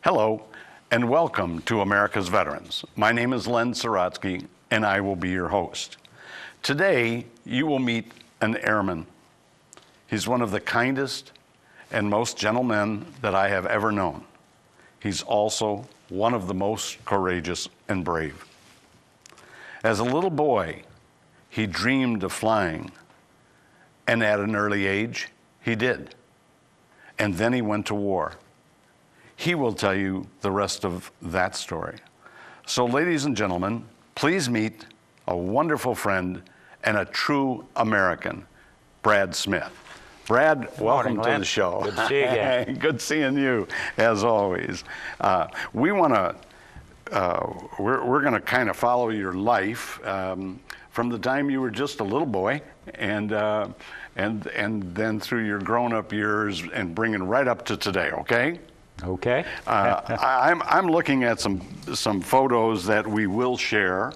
Hello, and welcome to America's Veterans. My name is Len Sorotsky, and I will be your host. Today, you will meet an airman. He's one of the kindest and most gentle men that I have ever known. He's also one of the most courageous and brave. As a little boy, he dreamed of flying, and at an early age, he did. And then he went to war. He will tell you the rest of that story. So, ladies and gentlemen, please meet a wonderful friend and a true American, Brad Smith. Brad, welcome to the show. Good to see you again. Good seeing you, as always. We're going to kind of follow your life from the time you were just a little boy, and then through your grown-up years, and bringing right up to today. Okay? Okay. I'm looking at some photos that we will share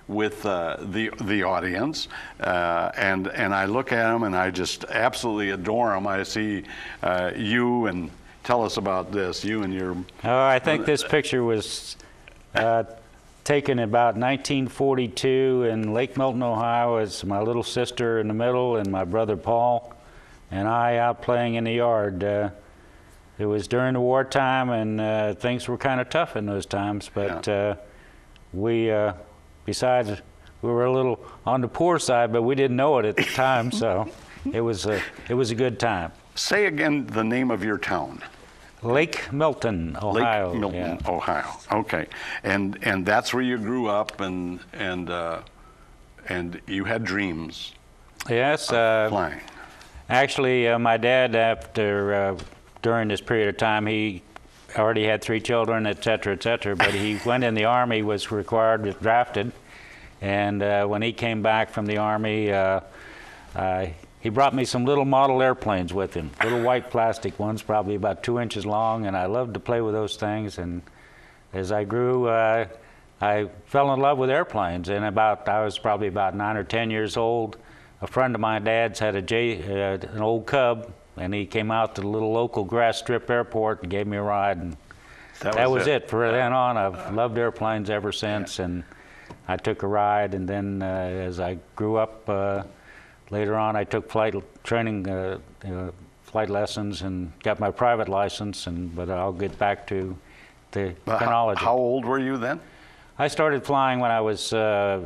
with the audience, and I look at them and I just absolutely adore them. I see you, and tell us about this. You and your. Oh, I think this picture was taken about 1942 in Lake Milton, Ohio. It's my little sister in the middle, and my brother Paul, and I out playing in the yard. It was during the wartime, and things were kind of tough in those times. But besides, we were a little on the poor side, but we didn't know it at the time. So it was a good time. Say again the name of your town. Lake Milton, Ohio. Lake Milton, Ohio. Okay, and that's where you grew up, and you had dreams. Yes. Of flying. Actually, my dad, during this period of time, he already had 3 children, et cetera, but he went in the Army, was drafted, and when he came back from the Army, he brought me some little model airplanes with him, little white plastic ones, probably about 2 inches long, and I loved to play with those things. And as I grew, I fell in love with airplanes, and I was probably about 9 or 10 years old. A friend of my dad's had an old Cub, and he came out to the little local grass strip airport and gave me a ride, and that was it. From then on, I've loved airplanes ever since, and I took a ride, and then as I grew up, later on I took flight training, flight lessons, and got my private license, but I'll get back to the chronology. How old were you then? I started flying when I was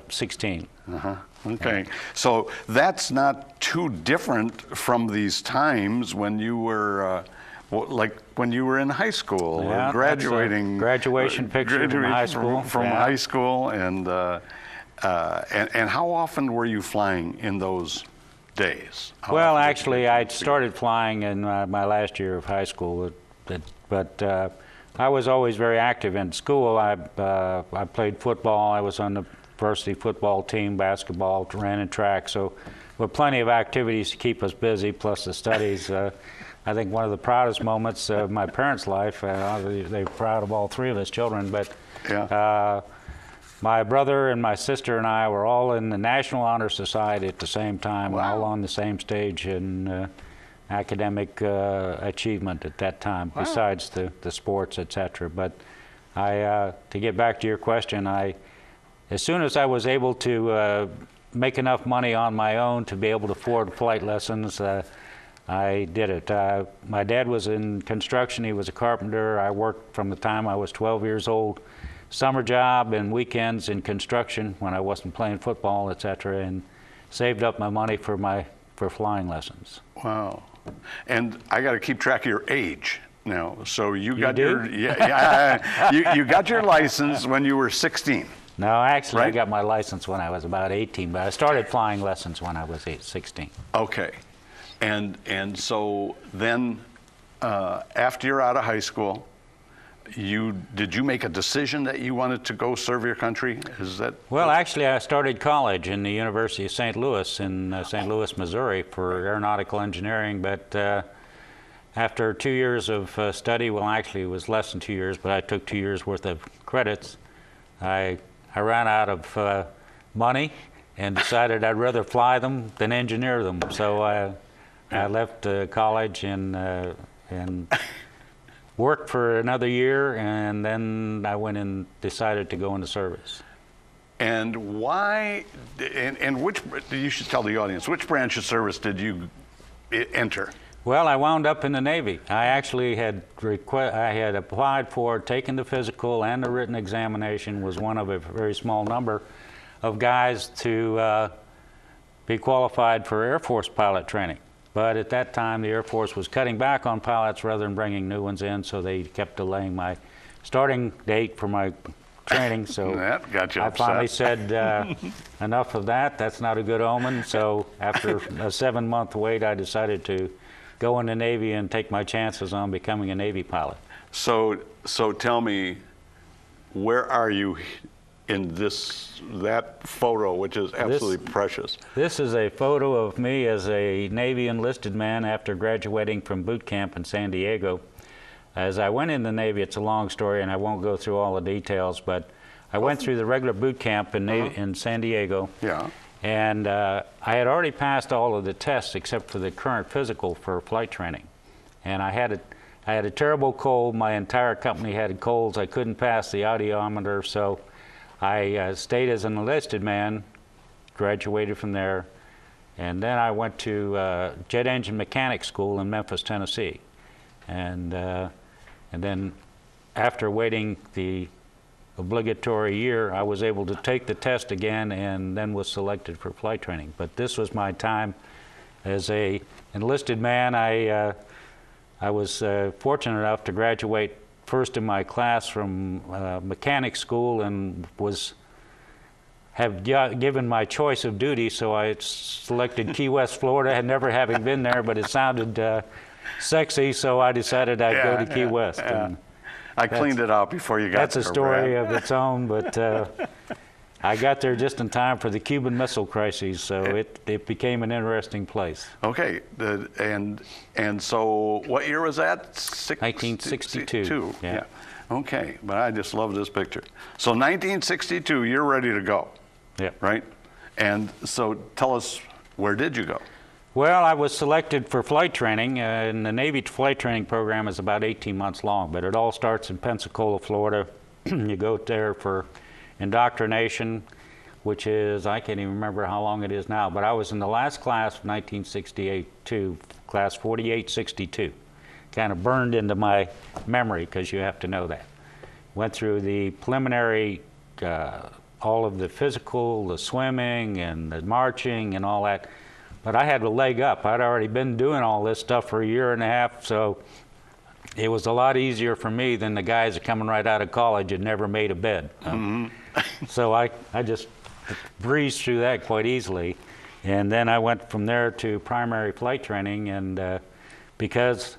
16. Uh-huh. Okay, so that's not too different from these times when you were, like when you were in high school or graduating. Graduation picture from high school. From high school, and how often were you flying in those days? Well, actually, I started flying in my last year of high school, but I was always very active in school. I played football. I was on the varsity football team, basketball, ran in track, so with plenty of activities to keep us busy, plus the studies. I think one of the proudest moments of my parents' life, they're proud of all 3 of us children, but my brother and my sister and I were all in the National Honor Society at the same time. Wow. All on the same stage in academic achievement at that time, wow. Besides the sports, etc. But to get back to your question, as soon as I was able to make enough money on my own to be able to afford flight lessons, I did it. My dad was in construction. He was a carpenter. I worked from the time I was 12 years old, summer job and weekends in construction when I wasn't playing football, etc., and saved up my money for flying lessons. Wow. And I got to keep track of your age now. So you got your you got your license when you were 16. No, actually, right? I got my license when I was about 18, but I started flying lessons when I was 16. Okay, and so then after you're out of high school, did you make a decision that you wanted to go serve your country? Is that? Well, actually, I started college in the University of St. Louis in St. Louis, Missouri, for aeronautical engineering, but after 2 years of study, well, actually, it was less than 2 years, but I took 2 years worth of credits. I ran out of money and decided I'd rather fly them than engineer them. So I left college and worked for another year, and then I went and decided to go into service. And why, and which, you should tell the audience, which branch of service did you enter? Well, I wound up in the Navy. I actually had applied for, taken the physical and the written examination, was one of a very small number of guys to be qualified for Air Force pilot training. But at that time, the Air Force was cutting back on pilots rather than bringing new ones in, so they kept delaying my starting date for my training. So that got you I upset. finally said, enough of that. That's not a good omen. So after a 7-month wait, I decided to go in the Navy and take my chances on becoming a Navy pilot. So tell me, where are you in that photo, which is absolutely precious? This is a photo of me as a Navy enlisted man after graduating from boot camp in San Diego. As I went in the Navy, it's a long story and I won't go through all the details, but I went through the regular boot camp in San Diego. Yeah. And I had already passed all of the tests except for the current physical for flight training. And I had a terrible cold. My entire company had colds. I couldn't pass the audiometer, so I stayed as an enlisted man, graduated from there, and then I went to jet engine mechanic school in Memphis, Tennessee. And then after waiting the obligatory year, I was able to take the test again and then was selected for flight training. But this was my time as a enlisted man. I was fortunate enough to graduate first in my class from mechanic school and have given my choice of duty, so I selected Key West, Florida, and never having been there, but it sounded sexy, so I decided I'd go to Key West. Yeah. And I cleaned it out before you got there. that's a story Brad. of its own, but I got there just in time for the Cuban Missile Crisis, so it became an interesting place. Okay, and so what year was that? 1962. Yeah. Okay, but I just love this picture. So 1962, you're ready to go. Yeah. Right? And so tell us, where did you go? Well, I was selected for flight training, and the Navy flight training program is about 18 months long, but it all starts in Pensacola, Florida. You go there for indoctrination, which is, I can't even remember how long it is now, but I was in the last class of 1962, class 4862. Kind of burned into my memory because you have to know that. Went through the preliminary, all of the physical, the swimming and the marching and all that. But I had a leg up. I'd already been doing all this stuff for a year and a half, so it was a lot easier for me than the guys that coming right out of college had never made a bed. So I just breezed through that quite easily. And then I went from there to primary flight training, and because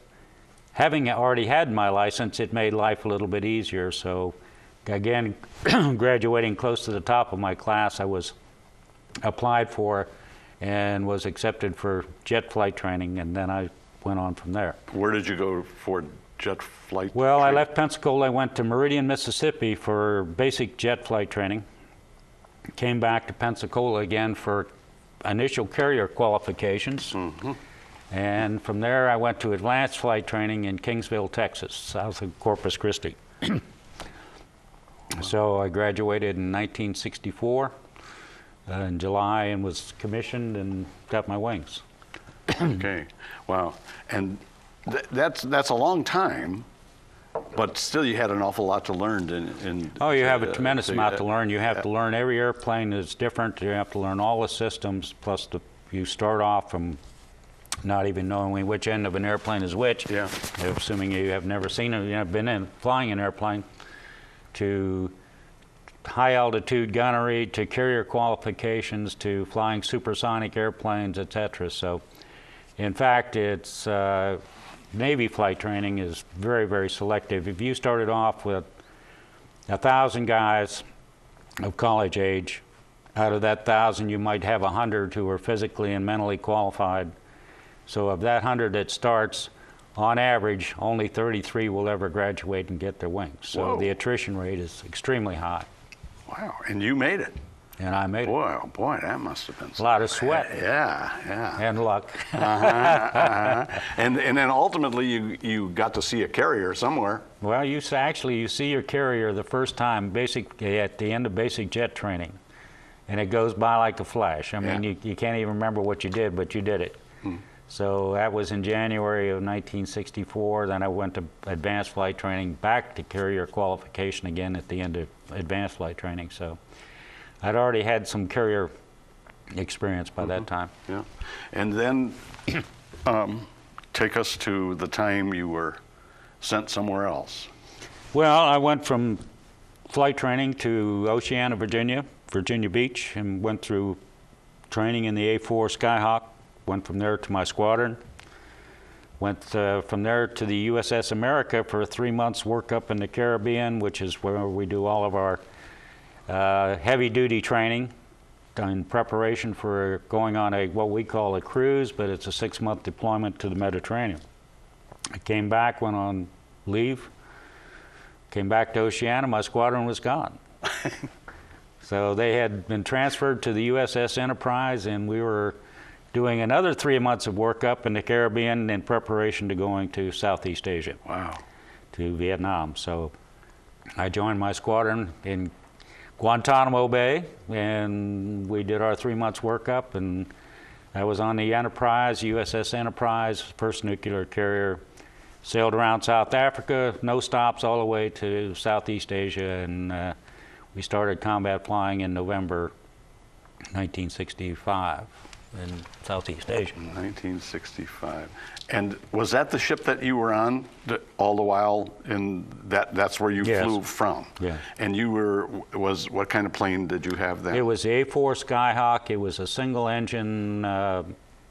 having already had my license, it made life a little bit easier. So again, graduating close to the top of my class, I was applied for and was accepted for jet flight training, and then I went on from there. Where did you go for jet flight Well, training? I left Pensacola. I went to Meridian, Mississippi for basic jet flight training. Came back to Pensacola again for initial carrier qualifications. And from there, I went to advanced flight training in Kingsville, Texas, south of Corpus Christi. So I graduated in 1964 in July and was commissioned and got my wings. Okay, wow. And that's a long time, but still you had an awful lot to learn. Oh, you have a tremendous amount to learn. You have to learn every airplane is different. You have to learn all the systems, plus you start off from not even knowing which end of an airplane is which, assuming you have never seen it, you have been flying an airplane, to high altitude gunnery, to carrier qualifications, to flying supersonic airplanes, etc. So, in fact, it's Navy flight training is very, very selective. If you started off with 1,000 guys of college age, out of that 1,000 you might have 100 who are physically and mentally qualified. So of that 100 that starts, on average, only 33 will ever graduate and get their wings. So the attrition rate is extremely high. Wow, and you made it. and I made it. Boy, oh boy, that must have been A lot of sweat Yeah. and luck. And then ultimately you got to see a carrier somewhere. Well, you see your carrier the first time at the end of basic jet training, and it goes by like a flash. I mean, you can't even remember what you did, but you did it. So that was in January of 1964. Then I went to advanced flight training, back to carrier qualification again at the end of advanced flight training. So I'd already had some carrier experience by that time. Yeah. And then take us to the time you were sent somewhere else. Well, I went from flight training to Oceana, Virginia Beach, and went through training in the A-4 Skyhawk. Went from there to my squadron. Went from there to the USS America for 3 months workup in the Caribbean, which is where we do all of our heavy-duty training in preparation for going on what we call a cruise, but it's a 6-month deployment to the Mediterranean. I came back, went on leave, came back to Oceana, my squadron was gone. So they had been transferred to the USS Enterprise, and we were doing another 3 months of workup in the Caribbean in preparation to going to Southeast Asia. Wow. To Vietnam. So I joined my squadron in Guantanamo Bay, and we did our 3 months workup, and I was on the Enterprise, USS Enterprise, first nuclear carrier, sailed around South Africa, no stops all the way to Southeast Asia, and we started combat flying in November 1965 in Southeast Asia. 1965. And was that the ship that you were on all the while? That's where you Yes. flew from? Yeah. And what kind of plane did you have then? It was the A-4 Skyhawk. It was a single engine,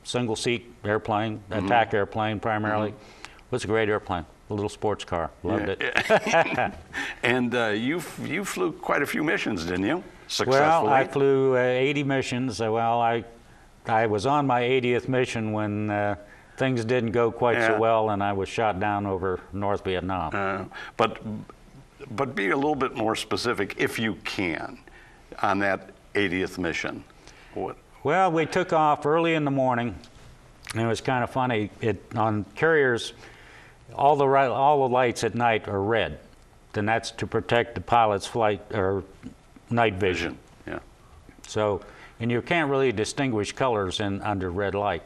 single seat airplane, attack airplane primarily. It was a great airplane, a little sports car. Loved it. And you flew quite a few missions, didn't you? Successfully? Well, I flew 80 missions. Well, I was on my 80th mission when things didn't go quite so well, and I was shot down over North Vietnam. But be a little bit more specific, if you can, on that 80th mission. What? Well, we took off early in the morning, and it was kind of funny. On carriers, all the lights at night are red, and that's to protect the pilot's flight or night vision. Yeah. So, and you can't really distinguish colors under red light.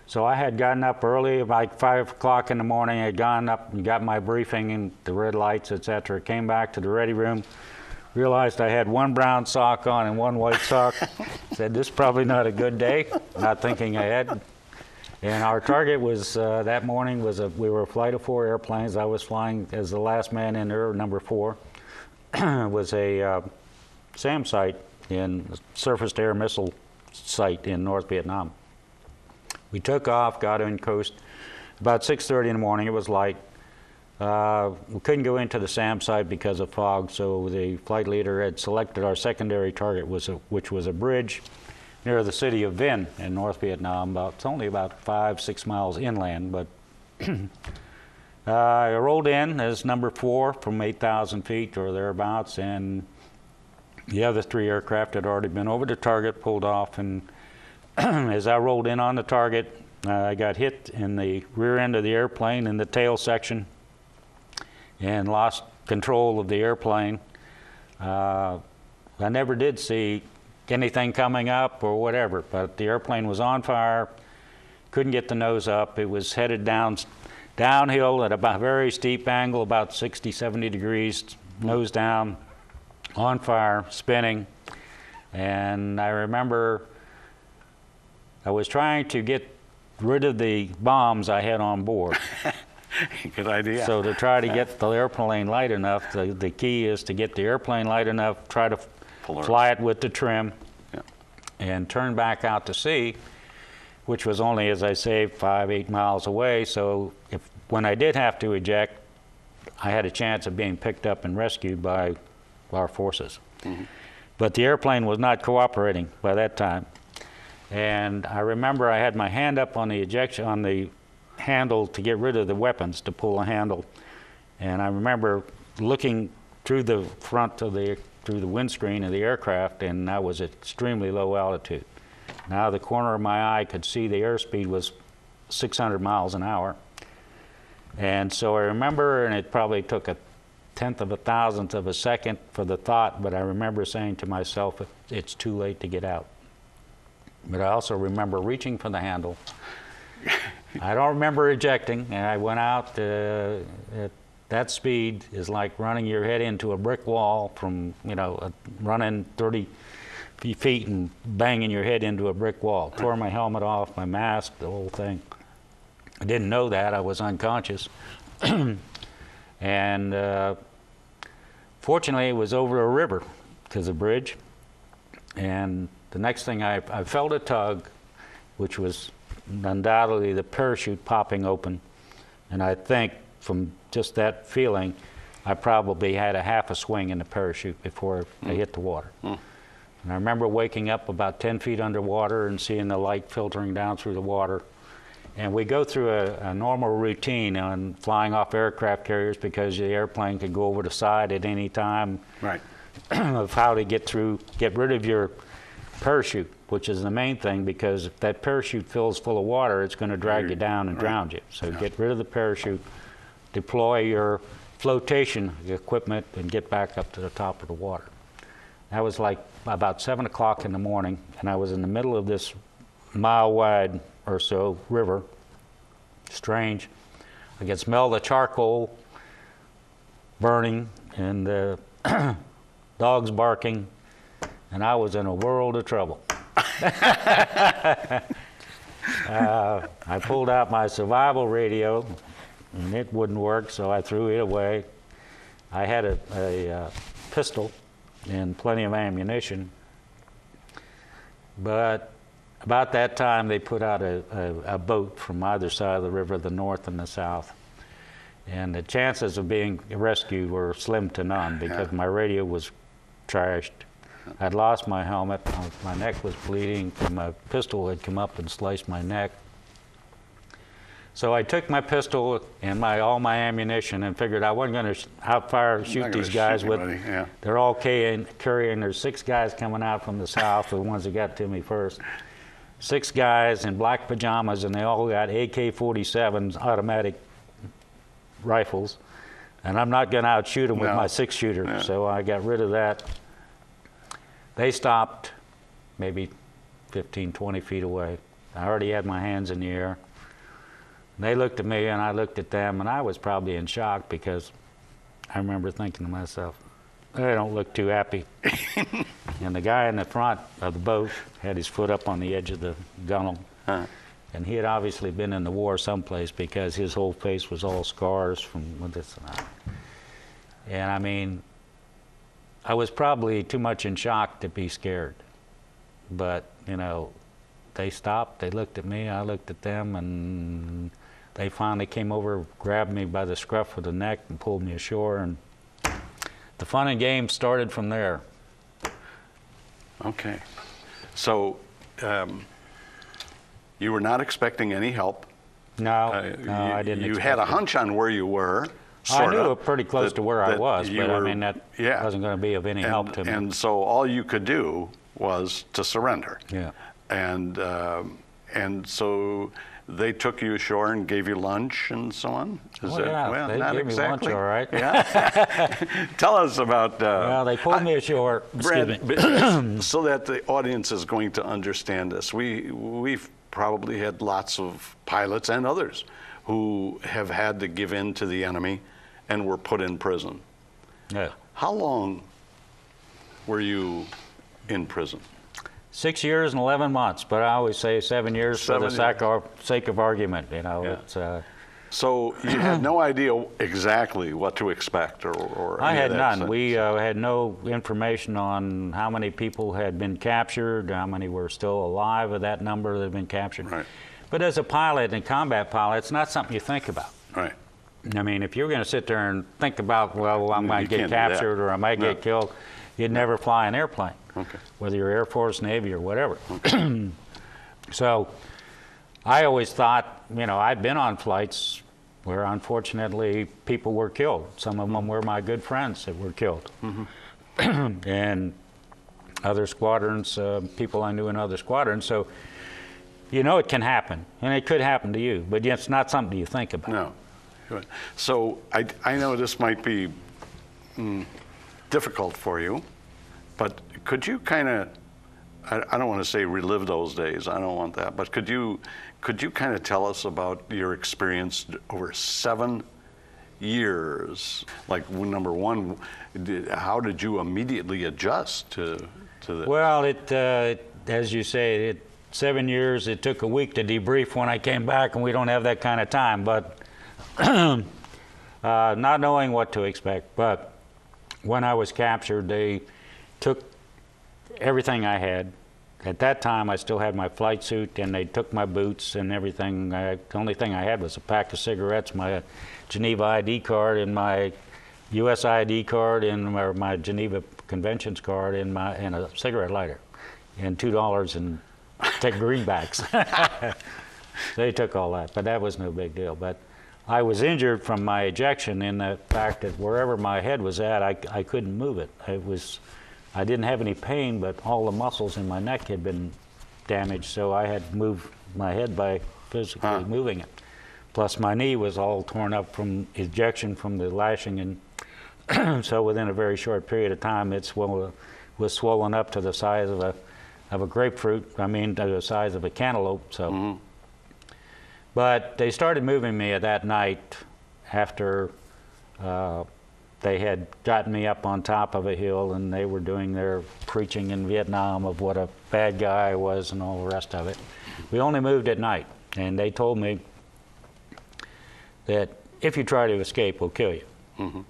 So I had gotten up early, about 5 o'clock in the morning. I had gone up and got my briefing and the red lights, etc. Came back to the ready room, realized I had one brown sock on and one white sock. Said, this is probably not a good day, not thinking ahead. And our target was, that morning, we were a flight of 4 airplanes. I was flying as the last man in there, number 4. Was a SAM site, in surface-to-air missile site in North Vietnam. We took off, got in coast. About 6:30 in the morning, it was light. We couldn't go into the SAM site because of fog, so the flight leader had selected our secondary target, which was a bridge near the city of Vinh in North Vietnam. It's only about 5-6 miles inland, but I rolled in as number 4 from 8,000 feet or thereabouts, and the other 3 aircraft had already been over the target, pulled off, and as I rolled in on the target, I got hit in the rear end of the airplane in the tail section and lost control of the airplane. I never did see anything coming up or whatever, but the airplane was on fire, couldn't get the nose up. It was headed downhill at about a very steep angle, about 60, 70 degrees, nose down, on fire, spinning. And I remember I was trying to get rid of the bombs I had on board. Good idea. So to try to get the airplane light enough, the key is to get the airplane light enough, try to fly it with the trim, and turn back out to sea, which was only, as I say, 5-8 miles away. So when I did have to eject, I had a chance of being picked up and rescued by our forces. But the airplane was not cooperating by that time. And I remember I had my hand up on the handle to get rid of the weapons, to pull a handle. And I remember looking through the front of the through the windscreen of the aircraft, and I was at extremely low altitude. Now the corner of my eye could see the airspeed was 600 miles an hour. And so I remember, and it probably took a tenth of a thousandth of a second for the thought, but I remember saying to myself, it's too late to get out. But I also remember reaching for the handle. I don't remember ejecting, and I went out. At that speed is like running your head into a brick wall from, running 30 feet and banging your head into a brick wall. Tore my helmet off, my mask, the whole thing. I didn't know that. I was unconscious. And fortunately, it was over a river because of the bridge. And the next thing I felt a tug, which was undoubtedly the parachute popping open. And I think from just that feeling, I probably had a half a swing in the parachute before I hit the water. And I remember waking up about 10 feet underwater and seeing the light filtering down through the water. And we go through a normal routine on flying off aircraft carriers because the airplane could go over the side at any time. Right. Of how to get rid of your parachute, which is the main thing, because if that parachute fills full of water, it's going to drag you down and drown you. So get rid of the parachute, deploy your flotation equipment, and get back up to the top of the water. That was like about 7 o'clock in the morning, and I was in the middle of this mile-wide or so river. Strange. I could smell the charcoal burning and the dogs barking, and I was in a world of trouble. I pulled out my survival radio, and it wouldn't work, so I threw it away. I had a pistol and plenty of ammunition, but about that time they put out a boat from either side of the river, the north and the south. And the chances of being rescued were slim to none because my radio was trashed. I'd lost my helmet, my neck was bleeding, and my pistol had come up and sliced my neck. So I took my pistol and all my ammunition and figured I wasn't going to shoot these guys with. They're all carrying, there's 6 guys coming out from the south, the ones that got to me first. 6 guys in black pajamas, and they all got AK-47s, automatic rifles. And I'm not going to outshoot them with my 6-shooter, so I got rid of that. They stopped maybe 15, 20 feet away. I already had my hands in the air. They looked at me and I looked at them, and I was probably in shock because I remember thinking to myself, they don't look too happy. And the guy in the front of the boat had his foot up on the edge of the gunnel. And he had obviously been in the war someplace because his whole face was all scars from this and that. And I mean, I was probably too much in shock to be scared. But, they stopped, they looked at me, I looked at them, and they finally came over, grabbed me by the scruff of the neck and pulled me ashore, and the fun and games started from there. Okay. So you were not expecting any help? No, no, I didn't You expect had a it. hunch on where you were, I knew pretty close to where I was, but I mean, that yeah. wasn't going to be of any help to me. And so all you could do was to surrender. Yeah. And so they took you ashore and gave you lunch and so on? Yeah, they not gave exactly. me lunch, all right. Yeah. Tell us about... well, they pulled me ashore. Brad, so that the audience is going to understand this, we've probably had lots of pilots and others who have had to give in to the enemy and were put in prison. Yeah. How long were you in prison? 6 years and 11 months, but I always say 7 years for the sake of argument. It's, so you had no idea exactly what to expect, or I had none. Sense. We had no information on how many people had been captured, how many were still alive of that number that had been captured. Right. But as a pilot and combat pilot, it's not something you think about. Right. I mean, if you're going to sit there and think about, well, I might get captured or I might get killed, you'd never fly an airplane, whether you're Air Force, Navy, or whatever. So I always thought, I'd been on flights where unfortunately people were killed. Some of them were my good friends that were killed. and other squadrons, people I knew in other squadrons. So, you know, it can happen, and it could happen to you, but it's not something you think about. No. So I know this might be difficult for you, but could you kind of, I don't want to say relive those days, I don't want that, but could you kind of tell us about your experience over 7 years? Like, number one, how did you immediately adjust to the... Well, as you say, 7 years, it took a week to debrief when I came back, and we don't have that kind of time, but not knowing what to expect. But when I was captured, they took everything I had. At that time, I still had my flight suit, and they took my boots and everything. The only thing I had was a pack of cigarettes, my Geneva ID card, and my U.S. ID card, and my Geneva Conventions card, and a cigarette lighter, and $2 in greenbacks. They took all that, but that was no big deal. But I was injured from my ejection in the fact that wherever my head was at, I couldn't move it. I didn't have any pain, but all the muscles in my neck had been damaged, so I had moved my head by physically moving it. Plus my knee was all torn up from ejection from the lashing, and so within a very short period of time, it was swollen up to the size of a grapefruit. I mean, to the size of a cantaloupe. So, but they started moving me that night after they had gotten me up on top of a hill, and they were doing their preaching in Vietnam of what a bad guy I was and all the rest of it. We only moved at night, and they told me that if you try to escape, we'll kill you.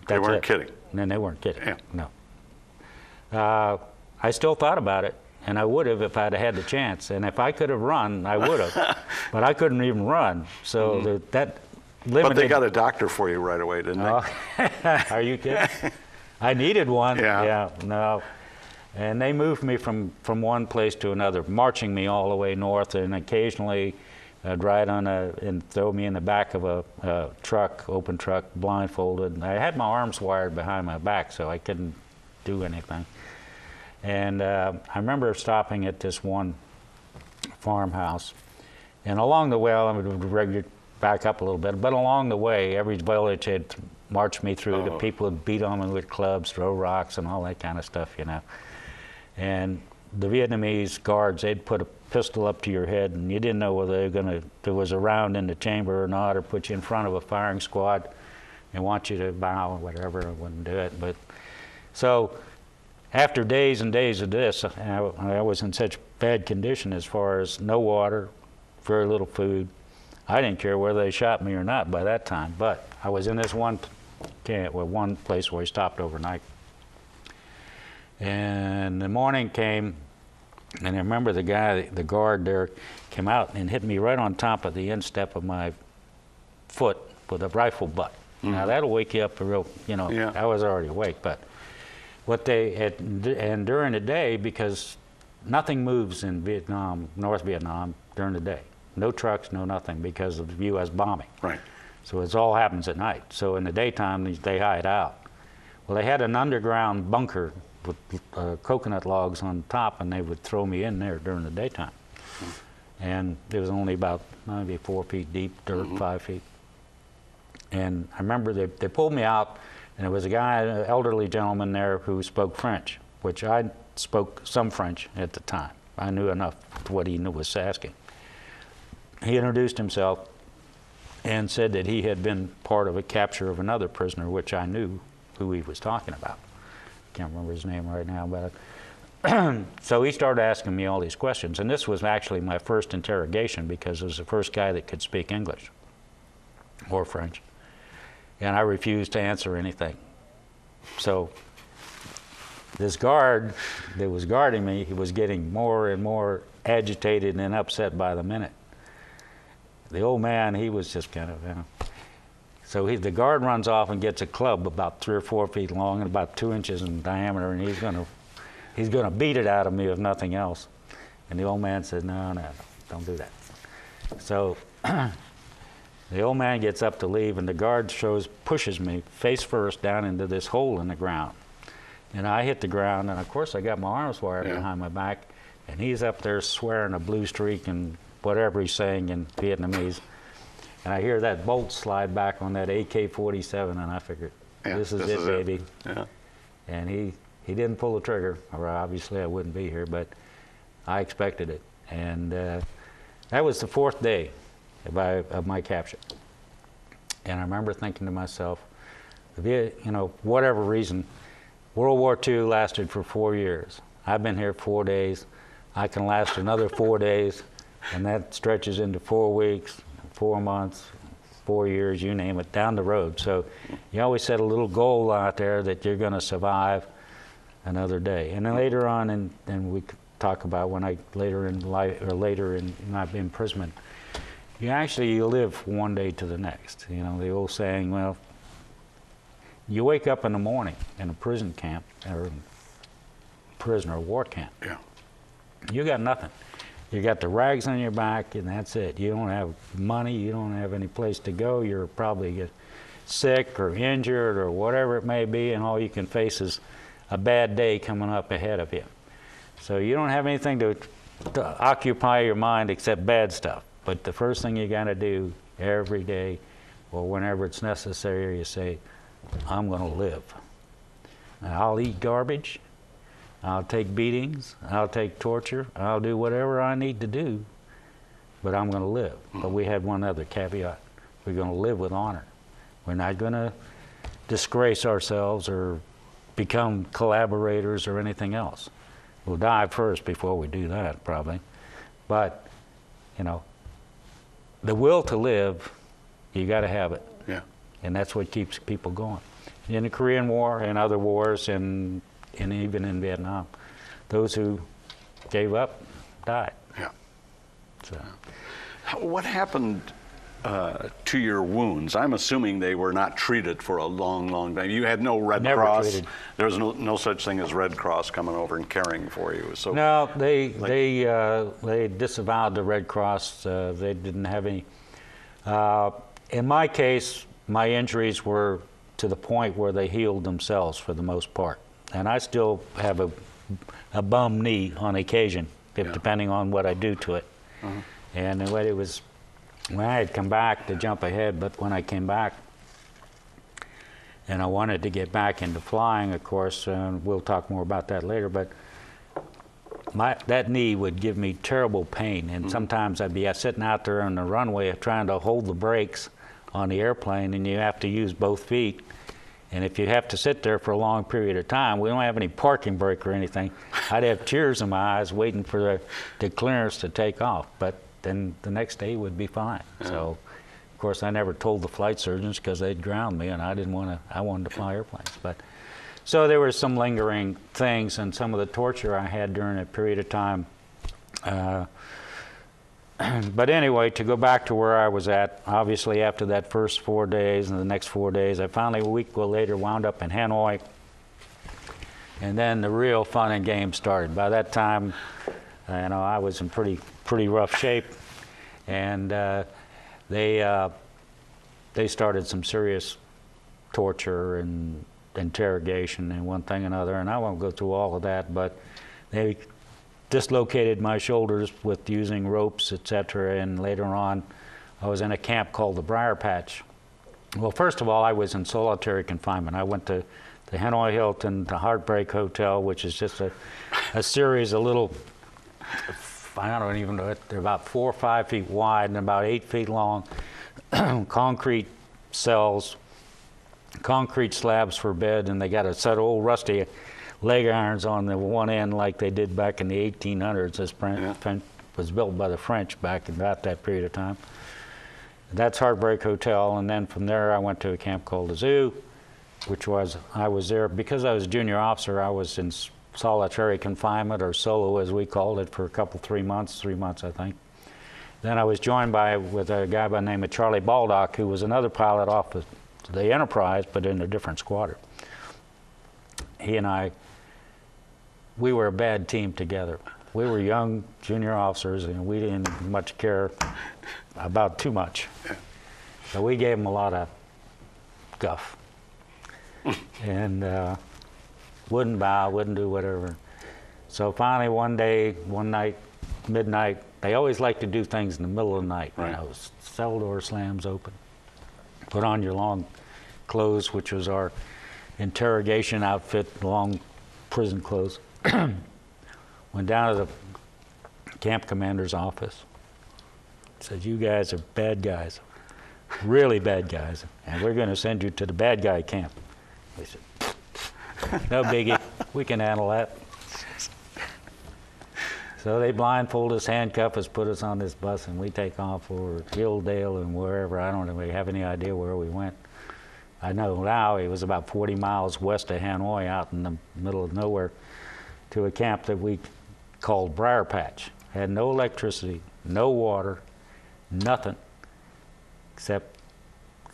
They weren't kidding. And they weren't kidding. Yeah. No. I still thought about it, and I would have if I'd had the chance. And if I could have run, I would have. But I couldn't even run. So that limited. But they got a doctor for you right away, didn't they? Are you kidding? I needed one. Yeah. No. And they moved me from one place to another, marching me all the way north, and occasionally ride on and throw me in the back of a truck, open truck, blindfolded. I had my arms wired behind my back, so I couldn't do anything. And I remember stopping at this one farmhouse, and along the way, I'm going to back up a little bit, but along the way, every village had marched me through. The people would beat on me with clubs, throw rocks, and all that kind of stuff, you know. And the Vietnamese guards, they'd put a pistol up to your head, and you didn't know whether there was a round in the chamber or not, or put you in front of a firing squad and want you to bow or whatever. I wouldn't do it. But so after days and days of this, I was in such bad condition as far as no water, very little food. I didn't care whether they shot me or not by that time, but I was in this one place where we stopped overnight. And the morning came, and I remember the guard there, came out and hit me right on top of the instep of my foot with a rifle butt. Now that'll wake you up real, you know. Yeah. I was already awake, but what they had, and during the day, because nothing moves in Vietnam, North Vietnam, during the day. No trucks, no nothing, because of the U.S. bombing. Right. So it all happens at night. So in the daytime, they hide out. Well, they had an underground bunker with coconut logs on top, and they would throw me in there during the daytime. And it was only about maybe 4 feet deep, dirt, 5 feet. And I remember they pulled me out, and there was a guy, an elderly gentleman there who spoke French, which I spoke some French at the time. I knew enough to what he was asking. He introduced himself and said that he had been part of a capture of another prisoner, which I knew who he was talking about. Can't remember his name right now, but so he started asking me all these questions, and this was actually my first interrogation because it was the first guy that could speak English or French, and I refused to answer anything. So this guard that was guarding me, he was getting more and more agitated and upset by the minute. The old man, he was just kind of, you know. So the guard runs off and gets a club about 3 or 4 feet long and about 2 inches in diameter, and he's gonna beat it out of me if nothing else. And the old man said, no, don't do that. So the old man gets up to leave, and the guard pushes me face first down into this hole in the ground. And I hit the ground, and of course I got my arms wired Yeah. behind my back, and he's up there swearing a blue streak and whatever he's saying in Vietnamese. And I hear that bolt slide back on that AK-47, and I figured, Yeah, this is it, baby. Yeah. And he didn't pull the trigger, or obviously I wouldn't be here, but I expected it. And that was the 4th day of my capture. And I remember thinking to myself, you know, whatever reason, World War II lasted for 4 years. I've been here 4 days. I can last another 4 days, and that stretches into 4 weeks, 4 months, 4 years, you name it, down the road. So you always set a little goal out there that you're going to survive another day. And then later on, and we could talk about when I later in life or later in my imprisonment, you live one day to the next. You know, the old saying, well, you wake up in the morning in a prison camp or prisoner of war camp. Yeah. You got nothing. You got the rags on your back, and that's it. You don't have money. You don't have any place to go. You're probably sick or injured or whatever it may be, and all you can face is a bad day coming up ahead of you. So you don't have anything to occupy your mind except bad stuff. But the first thing you got to do every day, or whenever it's necessary, you say, I'm going to live. I'll eat garbage. I'll take beatings. I'll take torture. I'll do whatever I need to do, but I'm going to live. But we had one other caveat. We're going to live with honor. We're not going to disgrace ourselves or become collaborators or anything else. We'll die first before we do that, probably. But, you know, the will to live, you got to have it. Yeah. And that's what keeps people going. In the Korean War and other wars and even in Vietnam, those who gave up died. Yeah. So. What happened to your wounds? I'm assuming they were not treated for a long, long time. You had no Red Never Cross. treated. There was no such thing as Red Cross coming over and caring for you. So No, they disavowed the Red Cross. They didn't have any. In my case, my injuries were to the point where they healed themselves for the most part. And I still have a bum knee on occasion, depending on what I do to it. And when it was, when I had come back to jump ahead, but when I came back and I wanted to get back into flying, of course, and we'll talk more about that later, but that knee would give me terrible pain. And sometimes I'd be sitting out there on the runway trying to hold the brakes on the airplane, and you have to use both feet. And if you have to sit there for a long period of time, we don't have any parking brake or anything. I'd have tears in my eyes waiting for the clearance to take off. But then the next day would be fine. Yeah. So, of course, I never told the flight surgeons because they'd ground me, and I didn't want to. I wanted to fly airplanes. But so there were some lingering things, and some of the torture I had during a period of time. But anyway, to go back to where I was at, obviously after that first 4 days and the next 4 days, I finally a week later wound up in Hanoi. And then the real fun and games started. By that time, you know, I was in pretty rough shape. And they started some serious torture and interrogation and one thing and another. And I won't go through all of that, but they dislocated my shoulders with using ropes, etc. And later on, I was in a camp called the Briar Patch. Well, first of all, I was in solitary confinement. I went to the Hanoi Hilton, the Heartbreak Hotel, which is just a series of little, I don't even know, they're about 4 or 5 feet wide and about 8 feet long, concrete cells, concrete slabs for bed, and they got a set of old rusty leg irons on the one end like they did back in the 1800s. This was built by the French back in about that period of time. That's Heartbreak Hotel, and then from there I went to a camp called the Zoo, which was, I was there, because I was a junior officer, I was in solitary confinement, or solo as we called it, for a couple, 3 months I think. Then I was joined with a guy by the name of Charlie Baldock, who was another pilot off the Enterprise, but in a different squadron. He and I, we were a bad team together. We were young junior officers, and we didn't much care about too much. So we gave him a lot of guff. And wouldn't bow, wouldn't do whatever. So finally one day, one night, midnight, they always like to do things in the middle of the night. Right. You know, cell door slams open. Put on your long clothes, which was our interrogation outfit, long prison clothes. Went down to the camp commander's office. Said, "You guys are bad guys, really bad guys, and we're going to send you to the bad guy camp." We said, "No biggie, we can handle that." So they blindfold us, handcuff us, put us on this bus, and we take off for Hilldale and wherever. I don't really have any idea where we went. I know now it was about 40 miles west of Hanoi, out in the middle of nowhere, to a camp that we called Briar Patch. Had no electricity, no water, nothing, except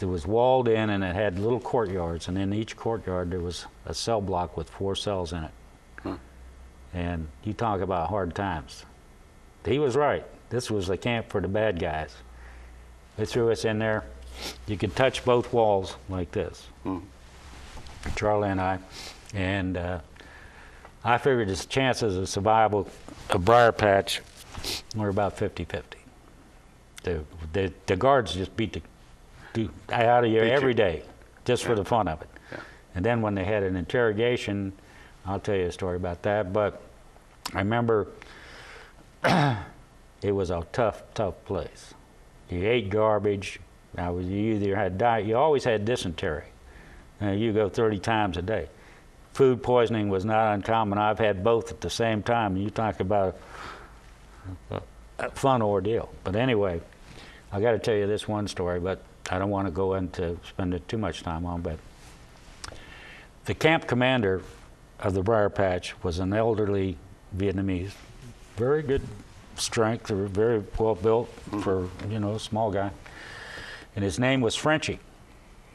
it was walled in and it had little courtyards, and in each courtyard there was a cell block with 4 cells in it. And you talk about hard times. He was right. This was the camp for the bad guys. They threw us in there. You could touch both walls like this, Charlie and I. And I figured his chances of survival of Briar Patch were about 50-50. The guards just beat the out of you every day, just for the fun of it. Yeah. And then when they had an interrogation, I'll tell you a story about that. But I remember it was a tough, tough place. You ate garbage. You either had diet, you always had dysentery. You go 30 times a day. Food poisoning was not uncommon. I've had both at the same time. You talk about a fun ordeal. But anyway, I got to tell you this one story, but I don't want to go into spend too much time on. But the camp commander of the Briar Patch was an elderly Vietnamese, very good strength, very well built for, a small guy. And his name was Frenchie,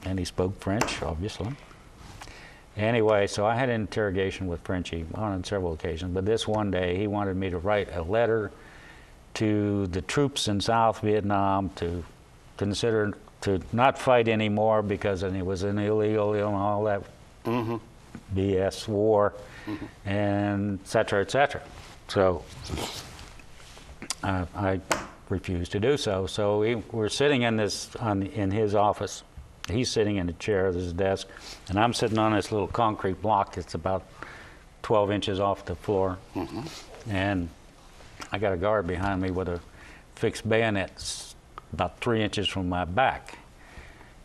and he spoke French, obviously. Anyway, so I had an interrogation with Frenchie on several occasions, but this one day he wanted me to write a letter to the troops in South Vietnam to consider to not fight anymore because it was an illegal, all that BS war, and et cetera, et cetera. So I refused to do so. So we're sitting in in his office. He's sitting in a chair at his desk, and I'm sitting on this little concrete block that's about 12 inches off the floor. And I got a guard behind me with a fixed bayonet about 3 inches from my back.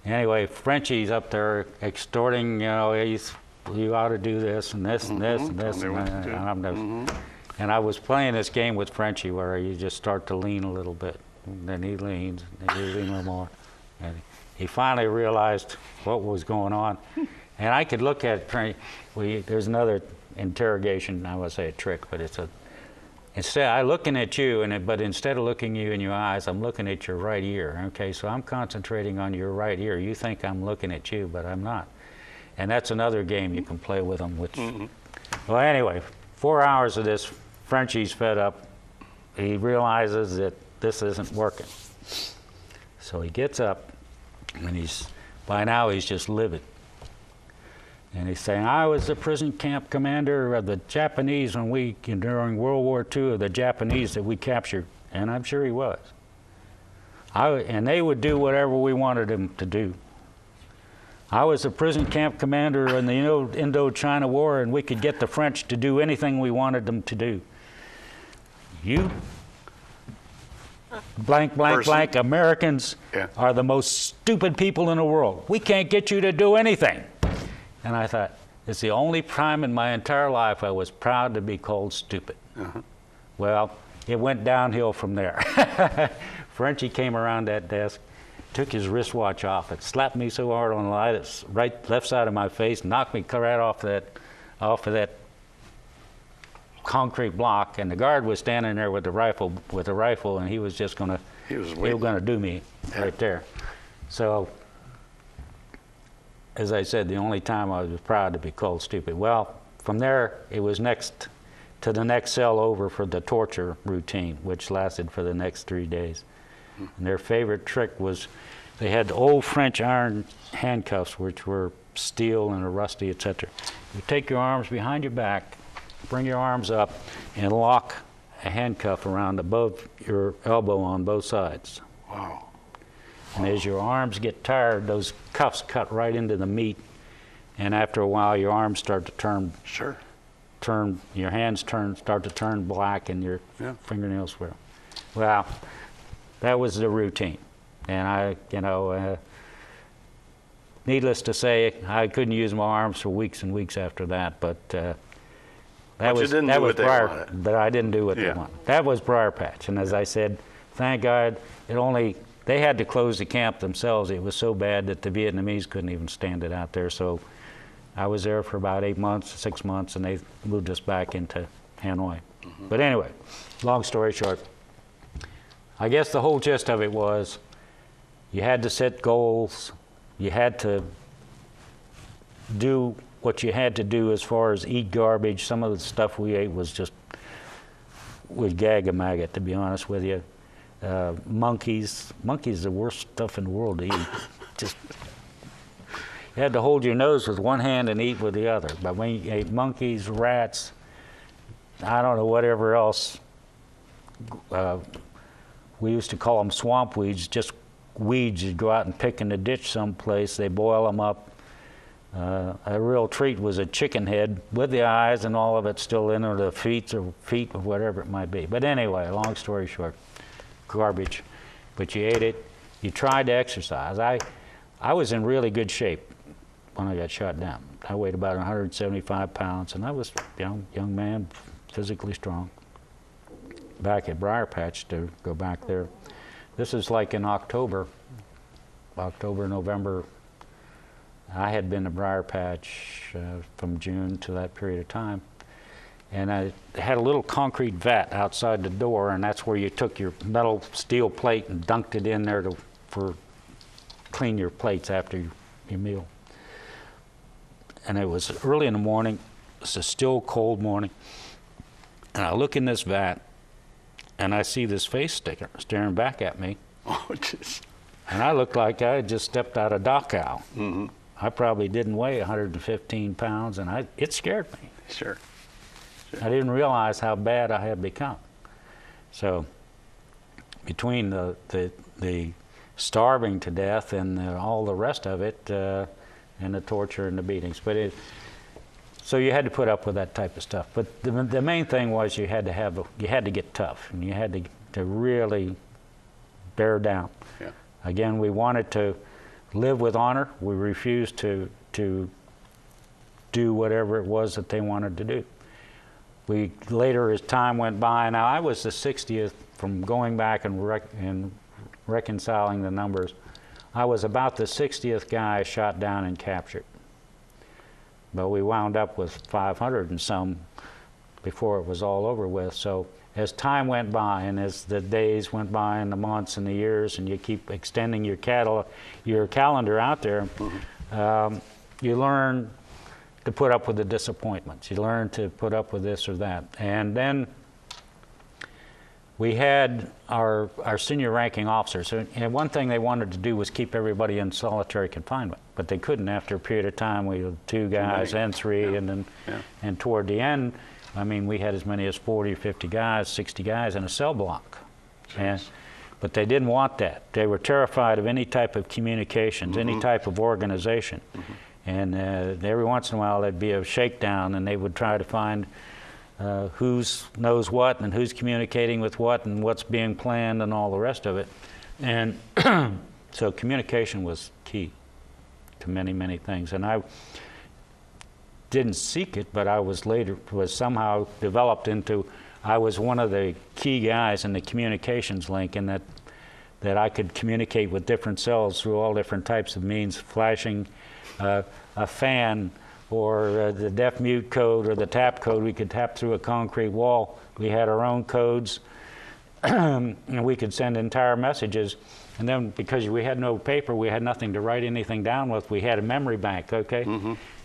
Anyway, Frenchie's up there extorting, you ought to do this and this and this and this. And I was playing this game with Frenchie where you just start to lean a little bit. And then he leans, and he leans a little more. And he finally realized what was going on. And I could look at Frenchie. There's another interrogation, I would say a trick, but I'm looking at you, but instead of looking you in your eyes, I'm looking at your right ear. Okay, so I'm concentrating on your right ear. You think I'm looking at you, but I'm not. And that's another game you can play with them. Well, anyway, 4 hours of this, Frenchie's fed up. He realizes that this isn't working. So he gets up, and by now he's just livid. And he's saying, "I was the prison camp commander of the Japanese during World War II, of the Japanese that we captured." And I'm sure he was. And they would do whatever we wanted them to do. I was the prison camp commander in the Indochina War, and we could get the French to do anything we wanted them to do. You, blank, blank, blank, Americans are the most stupid people in the world. We can't get you to do anything. And I thought, it's the only time in my entire life I was proud to be called stupid. Well, it went downhill from there. Frenchie came around that desk, took his wristwatch off, and slapped me so hard on the left side of my face, knocked me right off of that concrete block. And the guard was standing there with a rifle, and he was just going to do me right there. So, as I said, the only time I was proud to be called stupid. Well, from there, it was next to the next cell over for the torture routine, which lasted for the next 3 days. And their favorite trick was They had the old French iron handcuffs, which were steel and are rusty, etc. You take your arms behind your back, bring your arms up, and lock a handcuff around above your elbow on both sides. Wow. And as your arms get tired, those cuffs cut right into the meat, and after a while, your arms start to turn. Sure. Your hands start to turn black, and your fingernails swell. Well, that was the routine, and needless to say, I couldn't use my arms for weeks and weeks after that. But that was Briar. But I didn't do what they wanted. That was Briar Patch, and as I said, thank God they had to close the camp themselves. It was so bad that the Vietnamese couldn't even stand it out there. So I was there for about 6 months, and they moved us back into Hanoi. Mm-hmm. But anyway, long story short, I guess the whole gist of it was you had to set goals. You had to do what you had to do as far as eat garbage. Some of the stuff we ate was just would gag a maggot, to be honest with you. Monkeys the worst stuff in the world to eat. Just you had to hold your nose with one hand and eat with the other. But when you ate monkeys, rats, I don't know, whatever else, we used to call them swamp weeds, just weeds you'd go out and pick in the ditch someplace. They boil them up. A real treat was a chicken head with the eyes and all of it still in, or the feet or whatever it might be. But anyway, long story short, garbage. But you ate it. You tried to exercise. I was in really good shape when I got shot down. I weighed about 175 pounds, and I was young man, physically strong. Back at Briar Patch, to go back there. This is like in October, November. I had been to Briar Patch from June to that period of time. And I had a little concrete vat outside the door, and that's where you took your metal steel plate and dunked it in there for clean your plates after your meal. And it was early in the morning. It's a still cold morning. And I look in this vat, and I see this face staring back at me. Oh, jeez. And I looked like I had just stepped out of Dachau. Mm-hmm. I probably didn't weigh 115 pounds, and it scared me. Sure. I didn't realize how bad I had become. So between the starving to death and all the rest of it, and the torture and the beatings, so you had to put up with that type of stuff. But the main thing was you had to get tough, and you had to really bear down. Yeah. Again, we wanted to live with honor. We refused to do whatever it was that they wanted to do. We later, as time went by, now I was the 60th from going back and reconciling the numbers. I was about the 60th guy shot down and captured. But we wound up with 500 and some before it was all over with. So as time went by, and as the days went by, and the months and the years, and you keep extending your calendar out there, you learn to put up with the disappointments. You learn to put up with this or that. And then we had our senior ranking officers. And one thing they wanted to do was keep everybody in solitary confinement, but they couldn't. After a period of time, we had 2 guys and 3, and toward the end, I mean, we had as many as 40 or 50 guys, 60 guys in a cell block. But they didn't want that. They were terrified of any type of communications, any type of organization. And every once in a while, there'd be a shakedown, and they would try to find who knows what, and who's communicating with what, and what's being planned, and all the rest of it. And so communication was key to many, many things. And I didn't seek it, but I was somehow developed into, I was one of the key guys in the communications link, in that I could communicate with different cells through all different types of means, flashing a fan, or the deaf-mute code, or the tap code. We could tap through a concrete wall. We had our own codes, and we could send entire messages. And then, because we had no paper, we had nothing to write anything down with, we had a memory bank, okay?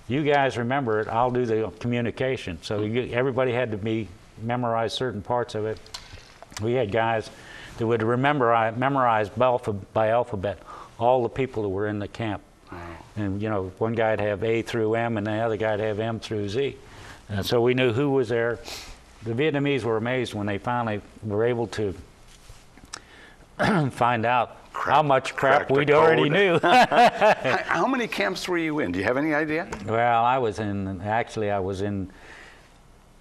You guys remember it, I'll do the communication. So everybody had to memorize certain parts of it. We had guys that would memorize by alphabet all the people that were in the camp. And, you know, one guy'd have A through M, and the other guy'd have M through Z. And so we knew who was there. The Vietnamese were amazed when they finally were able to find out how much crap we'd already knew. How many camps were you in? Do you have any idea? Well, I was in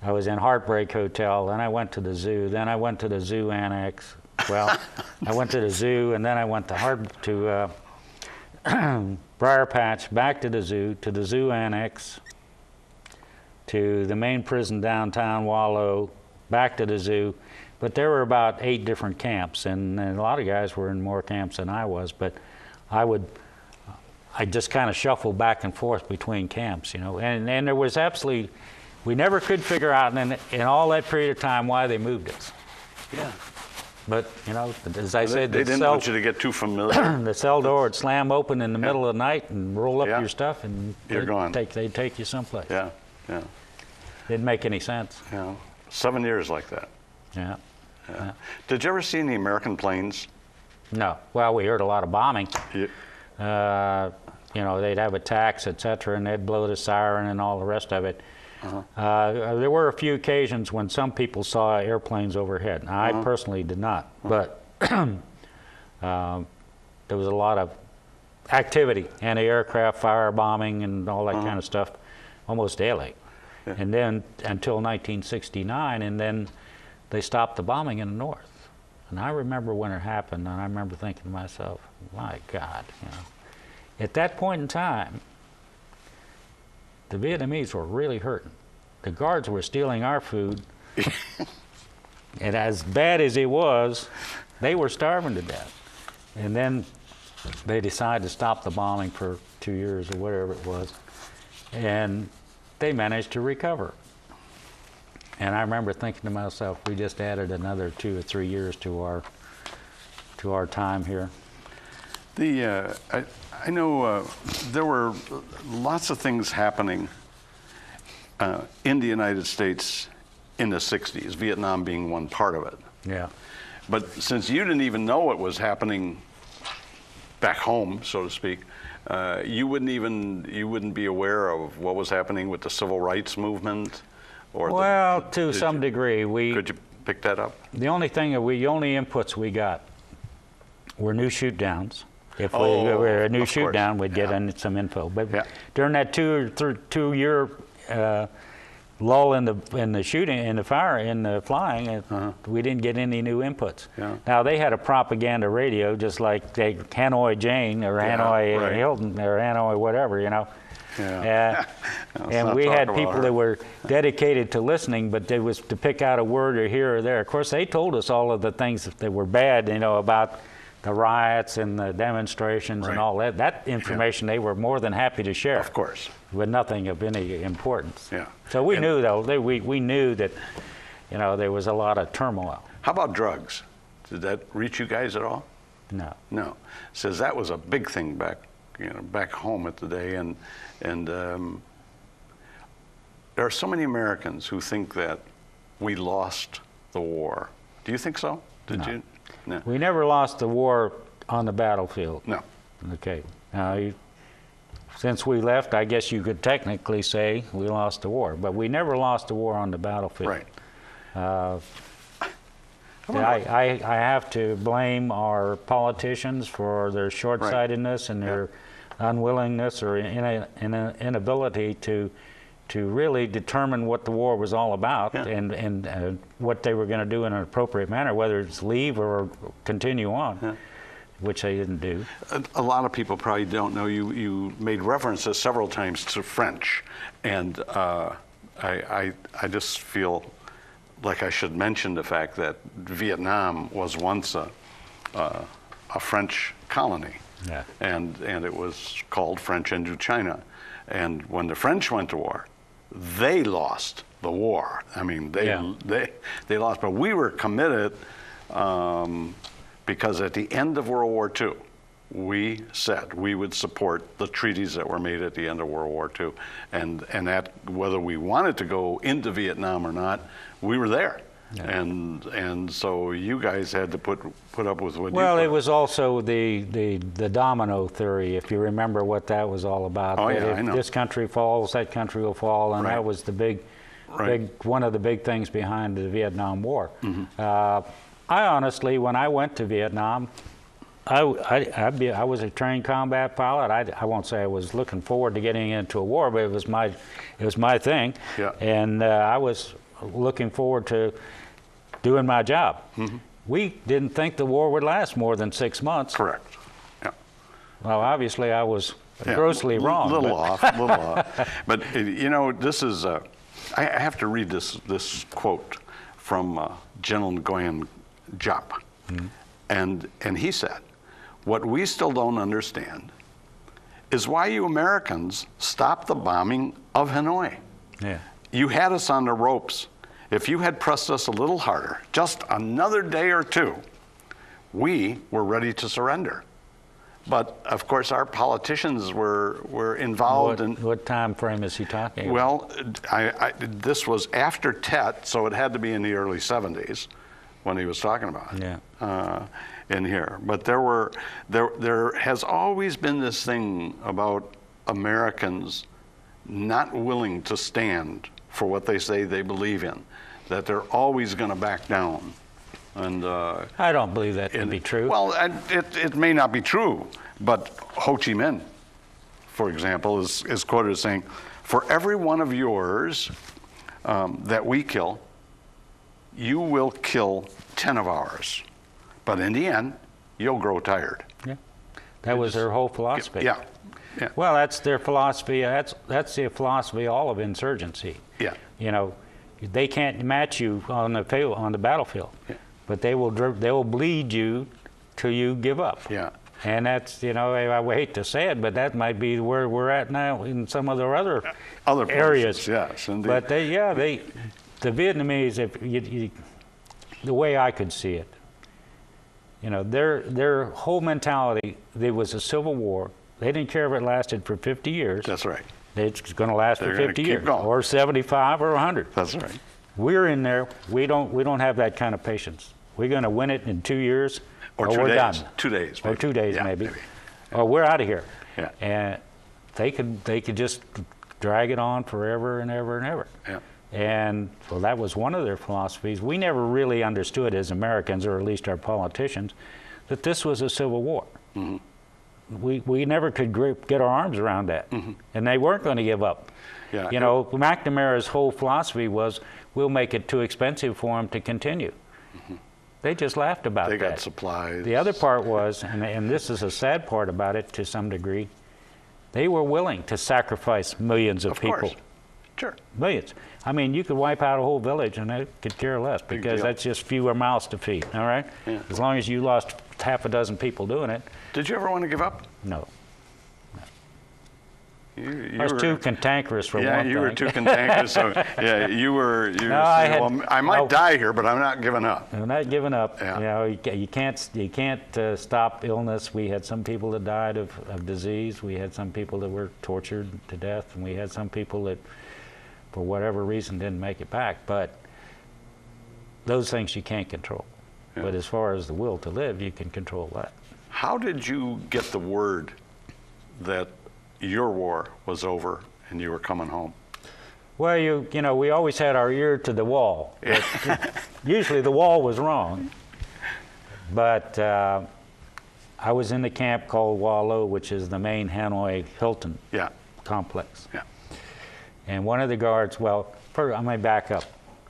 Heartbreak Hotel, then I went to the zoo, then I went to the zoo annex. Well, I went to the zoo, and then I went to Briar Patch, back to the zoo annex, to the main prison downtown Wallow, back to the zoo. But there were about 8 different camps, and a lot of guys were in more camps than I was, but I just kind of shuffled back and forth between camps, you know, and there was absolutely, we never could figure out in all that period of time why they moved us. Yeah. But, you know, as I said, they didn't want you to get too familiar. The cell door would slam open in the middle of the night and roll up your stuff, and you're gone. They'd take you someplace. Yeah, yeah. Didn't make any sense. Yeah. 7 years like that. Yeah. Yeah. Did you ever see any American planes? No. Well, we heard a lot of bombing. Yeah. You know, they'd have attacks, et cetera, and they'd blow the siren and all the rest of it. There were a few occasions when some people saw airplanes overhead. Now, I personally did not, but there was a lot of activity, anti-aircraft firebombing and all that kind of stuff, almost daily. Yeah. And then until 1969, and then they stopped the bombing in the north. And I remember when it happened, and I remember thinking to myself, my God, you know. At that point in time, the Vietnamese were really hurting. The guards were stealing our food, and as bad as it was, they were starving to death. And then they decided to stop the bombing for 2 years or whatever it was, and they managed to recover. And I remember thinking to myself, we just added another 2 or 3 years to our time here. I know there were lots of things happening in the United States in the 60s, Vietnam being one part of it. Yeah. But since you didn't even know what was happening back home, so to speak, you wouldn't be aware of what was happening with the civil rights movement, or well, to some degree, could you pick that up? The only inputs we got were new shoot downs. If we were a new shoot down, we'd get some info. But during that 2 year lull in the shooting, in the flying, we didn't get any new inputs. Yeah. Now they had a propaganda radio, just like Hanoi Jane or Hanoi Hilton or Hanoi whatever, you know. Yeah. And we had people that were dedicated to listening, but it was to pick out a word or here or there. Of course, they told us all of the things that were bad, you know, about the riots and the demonstrations and all that. That information they were more than happy to share. Of course. With nothing of any importance. Yeah. So we knew, though, we knew that, you know, there was a lot of turmoil. How about drugs? Did that reach you guys at all? No. No. Says that was a big thing back home at the day, and there are so many Americans who think that we lost the war. Do you think so? Did you? No. We never lost the war on the battlefield. No. Okay. Now, since we left, I guess you could technically say we lost the war, but we never lost the war on the battlefield. Right. I have to blame our politicians for their short-sightedness and their unwillingness or inability to really determine what the war was all about and what they were going to do in an appropriate manner, whether it's leave or continue on, which they didn't do. A lot of people probably don't know you made references several times to French, and I just feel like I should mention the fact that Vietnam was once a French colony, and it was called French Indochina. And when the French went to war, they lost the war. I mean, they lost, but we were committed because at the end of World War II, we said we would support the treaties that were made at the end of World War II, and that whether we wanted to go into Vietnam or not, we were there. and so you guys had to put up with what Well, you it was also the domino theory, if you remember what that was all about. Oh, that yeah, if I know. this country falls, that country will fall, and Right. that was the big, one of the big things behind the Vietnam War. I honestly, when I went to Vietnam, I was a trained combat pilot. I won't say I was looking forward to getting into a war, but it was my thing, Yeah. and I was looking forward to doing my job. We didn't think the war would last more than 6 months. Correct. Yeah. Well, obviously, I was Yeah, grossly wrong. Little off. But you know, this is. I have to read this quote from General Nguyen Giap, and he said, "What we still don't understand is why you Americans stopped the bombing of Hanoi. Yeah. You had us on the ropes. If you had pressed us a little harder, just another day or two, we were ready to surrender." But of course, our politicians were involved in. What time frame is he talking about? Well, this was after Tet, so it had to be in the early 70s when he was talking about it. Yeah. In here, but there has always been this thing about Americans not willing to stand for what they say they believe in, that they're always going to back down. And I don't believe that to be true. Well, it may not be true, but Ho Chi Minh, for example, is quoted as saying, "For every one of yours that we kill, you will kill 10 of ours. But in the end, you'll grow tired." Yeah. That was their whole philosophy. Yeah. Yeah. Well, that's their philosophy. That's the philosophy all of insurgency. Yeah. You know, they can't match you on the battlefield, Yeah. but they will bleed you till you give up. Yeah. And that's, you know, I hate to say it, but that might be where we're at now in some of the other Places, areas. yes, indeed. But the Vietnamese, the way I could see it, you know, their whole mentality, there was a civil war. They didn't care if it lasted for 50 years. That's right. It's going to last They're for gonna 50 keep years, going. or 75 or 100. That's right. We're in there. We don't have that kind of patience. We're going to win it in 2 years, Or or 2 we're days. done. 2 days. Or 2 days, Yeah, maybe. Or we're out of here. Yeah. And they could just drag it on forever and ever and ever. Yeah. And well, that was one of their philosophies. We never really understood as Americans, or at least our politicians, that this was a civil war. Mm-hmm. We never could get our arms around that. Mm-hmm. And they weren't going to give up. Yeah. You know, McNamara's whole philosophy was, we'll make it too expensive for them to continue. They just laughed about They that. got supplies. The other part was, and this is a sad part about it to some degree, they were willing to sacrifice millions of people. Course. Sure. Millions. I mean, you could wipe out a whole village and they could care less, because deal. that's just fewer mouths to feed, all right? Yeah. As long as you lost half a dozen people doing it, Did you ever want to give up? no. You I was were- too cantankerous for Yeah, one you were thing. too cantankerous. So yeah, you were saying, I had- well, I might no. die here, but I'm not giving up. I'm not giving up. Yeah. You know, you can't stop illness. We had some people that died of disease. We had some people that were tortured to death, and we had some people that, for whatever reason, didn't make it back. But those things you can't control. Yeah. But as far as the will to live, you can control that. How did you get the word that your war was over and you were coming home? Well, you know, we always had our ear to the wall. Usually the wall was wrong. But I was in the camp called Hoa Lo, which is the main Hanoi Hilton Yeah. complex. Yeah. And one of the guards, well, first, I may back up.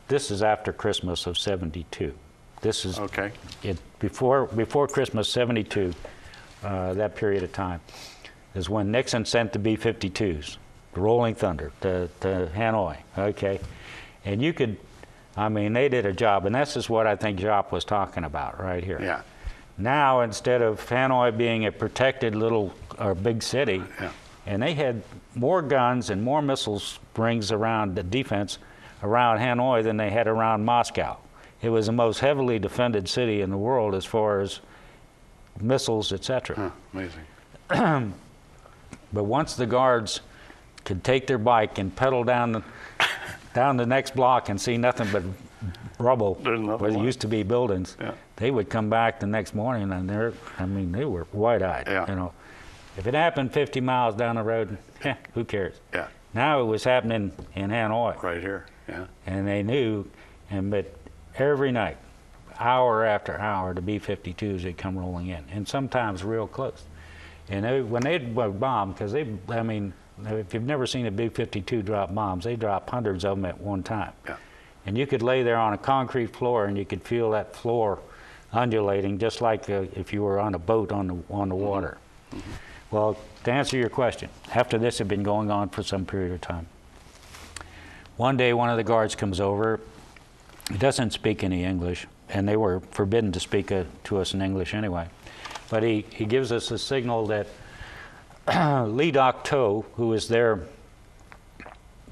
This is after Christmas of '72. This is Okay. before Christmas '72, that period of time, is when Nixon sent the B-52s, the Rolling Thunder, to Hanoi, okay? And you could, I mean, they did a job, and this is what I think Giap was talking about right here. Yeah. Now, instead of Hanoi being a protected little or big city, Yeah. and they had more guns and more missile rings around the defense around Hanoi than they had around Moscow. It was the most heavily defended city in the world as far as missiles, etc. Huh, amazing. But once the guards could take their bike and pedal down the next block and see nothing but rubble There's nothing where there left. used to be buildings. Yeah. They would come back the next morning and they were wide-eyed, Yeah. you know. If it happened 50 miles down the road, who cares? Yeah. Now it was happening in Hanoi. Right here. Yeah. And they knew, but every night, hour after hour, the B-52s would come rolling in, and sometimes real close. And when they'd bomb, because if you've never seen a B-52 drop bombs, they drop hundreds of them at one time. Yeah. And you could lay there on a concrete floor, and you could feel that floor undulating, just like if you were on a boat on the water. Mm-hmm. Well, to answer your question, after this had been going on for some period of time, one day one of the guards comes over. He doesn't speak any English, and they were forbidden to speak to us in English anyway. But he gives us a signal that Lee Doc-To, who is their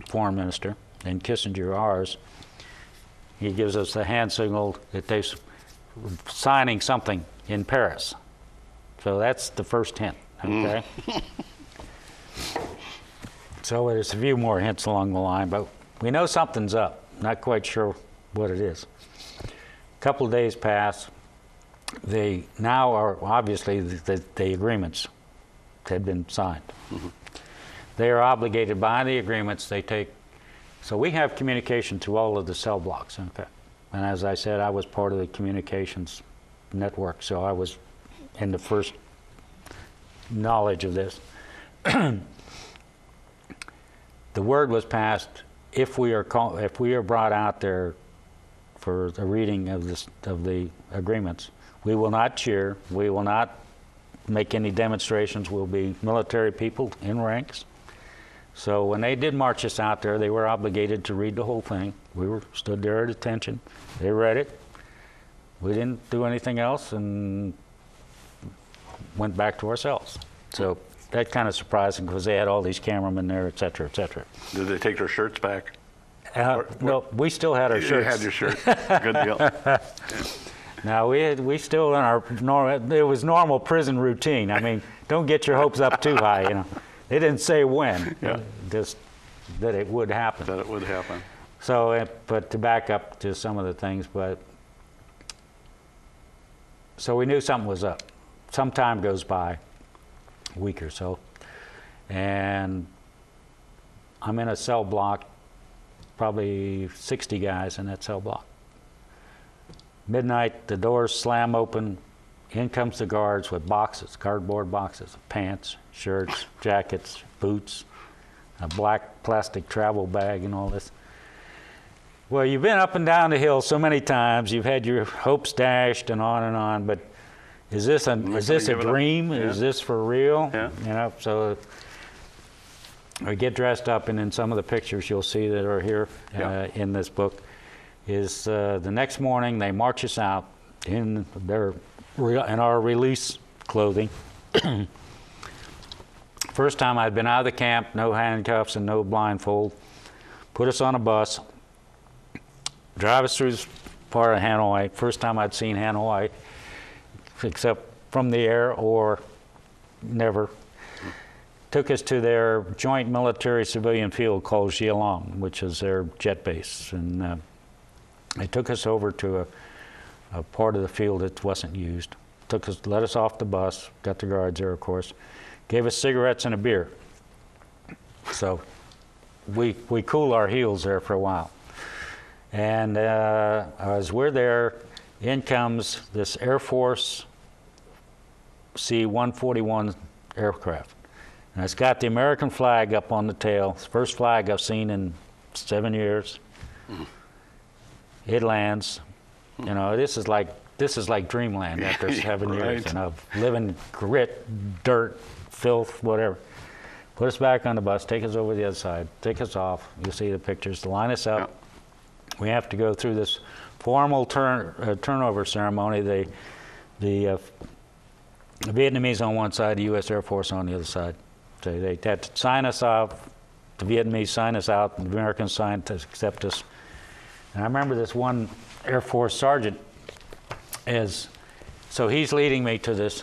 foreign minister, and Kissinger ours, he gives us the hand signal that they're signing something in Paris. So that's the first hint, okay? So there's a few more hints along the line, but we know something's up. Not quite sure what it is. A couple of days pass. They now are obviously the agreements had been signed. Mm-hmm. They are obligated by the agreements. They take. So we have communication to all of the cell blocks, in fact. And as I said, I was part of the communications network, so I was in the first knowledge of this. The word was passed: if we are brought out there for the reading of the agreements, we will not cheer. We will not make any demonstrations. We'll be military people in ranks. So when they did march us out there, they were obligated to read the whole thing. We stood there at attention. They read it. We didn't do anything else and went back to ourselves. So that kind of surprised them because they had all these cameramen there, et cetera, et cetera. Did they take their shirts back? No, we still had our shirts. You had your shirt. Good deal. Now we still in our normal. It was normal prison routine. I mean, don't get your hopes up too high. You know, they didn't say when. Yeah. Just that it would happen. That it would happen. So, but to back up to some of the things, so we knew something was up. Some time goes by, a week or so, and I'm in a cell block, probably 60 guys in that cell block. Midnight, the doors slam open. In comes the guards with boxes, cardboard boxes, pants, shirts, jackets, boots, a black plastic travel bag, and all this. Well, you've been up and down the hill so many times. You've had your hopes dashed and on, but is this a dream? Yeah. Is this for real? Yeah. You know, so we get dressed up, and in some of the pictures you'll see that are here in this book, is the next morning they march us out in our release clothing. First time I'd been out of the camp, no handcuffs and no blindfold. Put us on a bus, drive us through this part of Hanoi. First time I'd seen Hanoi, except from the air or never. Took us to their joint military civilian field called Jialong, which is their jet base. And they took us over to a part of the field that wasn't used. Let us off the bus, got the guards there, of course. Gave us cigarettes and a beer. So we cooled our heels there for a while. And as we're there, in comes this Air Force C-141 aircraft. And it's got the American flag up on the tail. It's the first flag I've seen in 7 years. Mm. It lands. You know, this is like dreamland after 7 years. You know, living grit, dirt, filth, whatever. Put us back on the bus, take us over the other side, take us off. You'll see the pictures. Line us up. Yep. We have to go through this formal turnover ceremony. The Vietnamese on one side, the U.S. Air Force on the other side. So they had to sign us off. The Vietnamese sign us out. The Americans signed to accept us. And I remember this one Air Force sergeant so he's leading me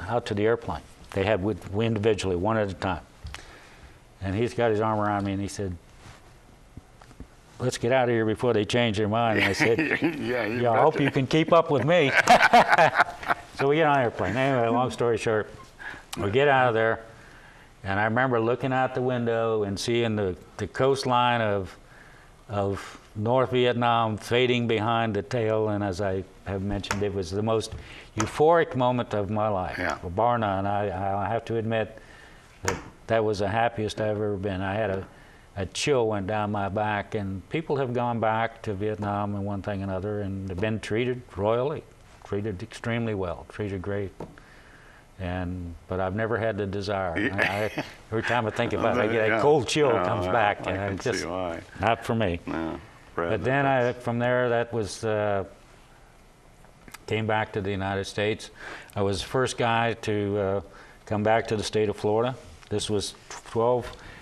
out to the airplane. They had we individually, one at a time. And he's got his arm around me and he said, let's get out of here before they change their mind. And I said, yeah, I hope you can keep up with me. So we get on an airplane. Anyway, long story short, we get out of there, and I remember looking out the window and seeing the coastline of North Vietnam fading behind the tail, and as I have mentioned, it was the most euphoric moment of my life, bar none. I have to admit that was the happiest I've ever been. I had a chill went down my back, and people have gone back to Vietnam and one thing and another, and have been treated royally, treated extremely well, treated great. But I've never had the desire. Every time I think about it, I get a cold chill comes back, and I I'm can just see why. not for me. No, But then from there, that was came back to the United States. I was the first guy to come back to the state of Florida. This was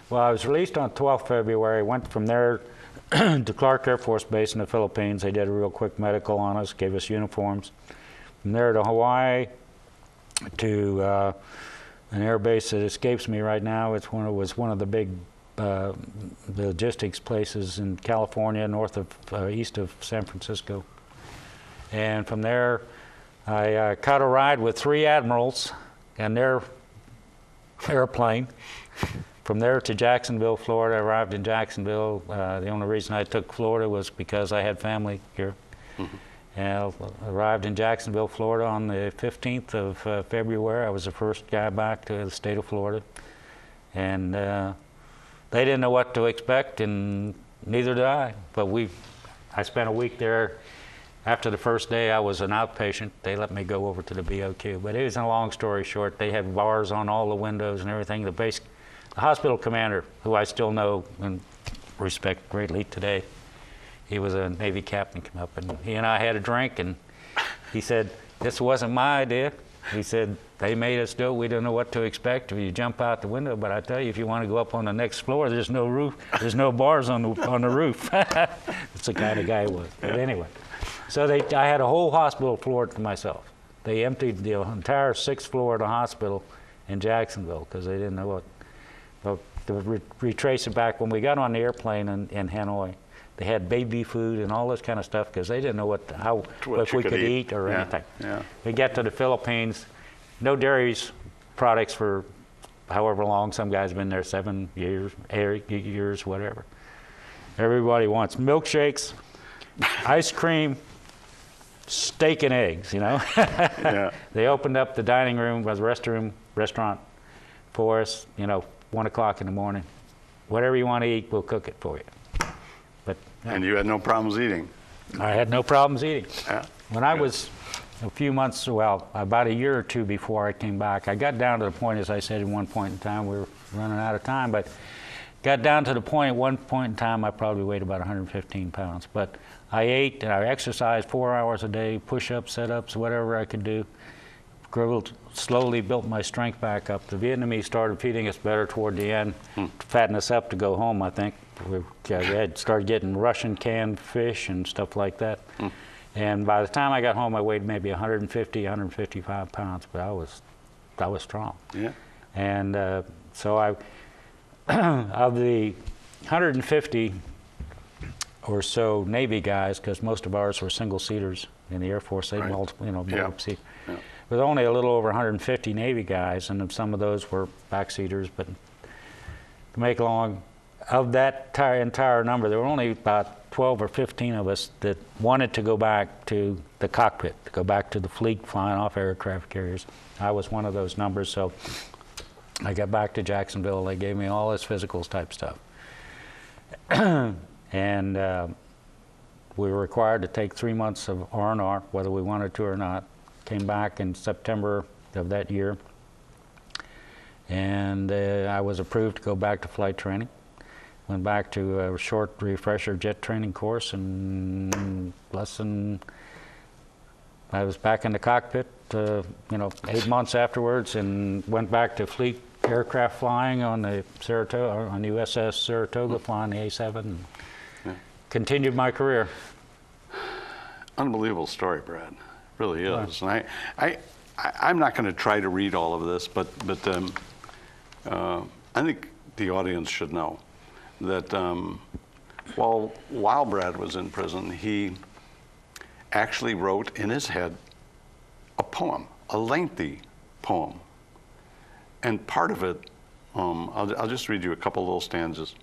I was released on 12th February. Went from there to Clark Air Force Base in the Philippines. They did a real quick medical on us, gave us uniforms. From there to Hawaii, to an air base that escapes me right now. It was one of the big logistics places in California, east of San Francisco. And from there, I caught a ride with 3 admirals and their airplane. From there to Jacksonville, Florida. I arrived in Jacksonville. The only reason I took Florida was because I had family here. And I arrived in Jacksonville, Florida on the 15th of February. I was the first guy back to the state of Florida. And they didn't know what to expect, and neither did I. But I spent a week there. After the first day, I was an outpatient. They let me go over to the BOQ. But it was a long story short. They had bars on all the windows and everything. The hospital commander, who I still know and respect greatly today, he was a Navy captain, came up, and he and I had a drink, and he said, "This wasn't my idea." He said, "They made us do it. We didn't know what to expect if you jump out the window. But I tell you, if you want to go up on the next floor, there's no roof. There's no bars on the roof." That's the kind of guy he was. But anyway, so I had a whole hospital floor to myself. They emptied the entire 6th floor of the hospital in Jacksonville because they didn't know what. Well, to retrace it back, when we got on the airplane in Hanoi, they had baby food and all this kind of stuff because they didn't know if we could eat or anything. Yeah. We get to the Philippines, no dairy products for however long. Some guys have been there 7 years, 8 years, whatever. Everybody wants milkshakes, ice cream, steak and eggs, Yeah. They opened up the dining room, the restaurant for us, 1 o'clock in the morning. Whatever you want to eat, we'll cook it for you. But And you had no problems eating? I had no problems eating. Yeah. When I was a few months, about a year or two before I came back, I got down to the point, as I said, at one point in time, we were running out of time, but got down to the point, at one point in time, I probably weighed about 115 pounds. But I ate and I exercised 4 hours a day, push-ups, sit-ups, whatever I could do. Slowly built my strength back up. The Vietnamese started feeding us better toward the end, fatten us up to go home, I think. We had started getting Russian canned fish and stuff like that. And by the time I got home, I weighed maybe 150, 155 pounds, but I was strong. Yeah. And so of the 150 or so Navy guys, because most of ours were single-seaters in the Air Force, they multiple-seat. Yeah. There was only a little over 150 Navy guys, and some of those were backseaters. But to make long, of that entire number, there were only about 12 or 15 of us that wanted to go back to the cockpit, to go back to the fleet flying off aircraft carriers. I was one of those numbers, so I got back to Jacksonville. They gave me all this physicals type stuff. And we were required to take 3 months of R&R, whether we wanted to or not. Came back in September of that year, and I was approved to go back to flight training. Went back to a short refresher jet training course, and I was back in the cockpit, 8 months afterwards, and went back to fleet aircraft flying on the Saratoga, on USS Saratoga, flying the A-7, and continued my career. Unbelievable story, Brad. Really is. And I'm not going to try to read all of this, but I think the audience should know that Well, while Brad was in prison, he actually wrote in his head a poem, a lengthy poem. And part of it, I'll just read you a couple little stanzas.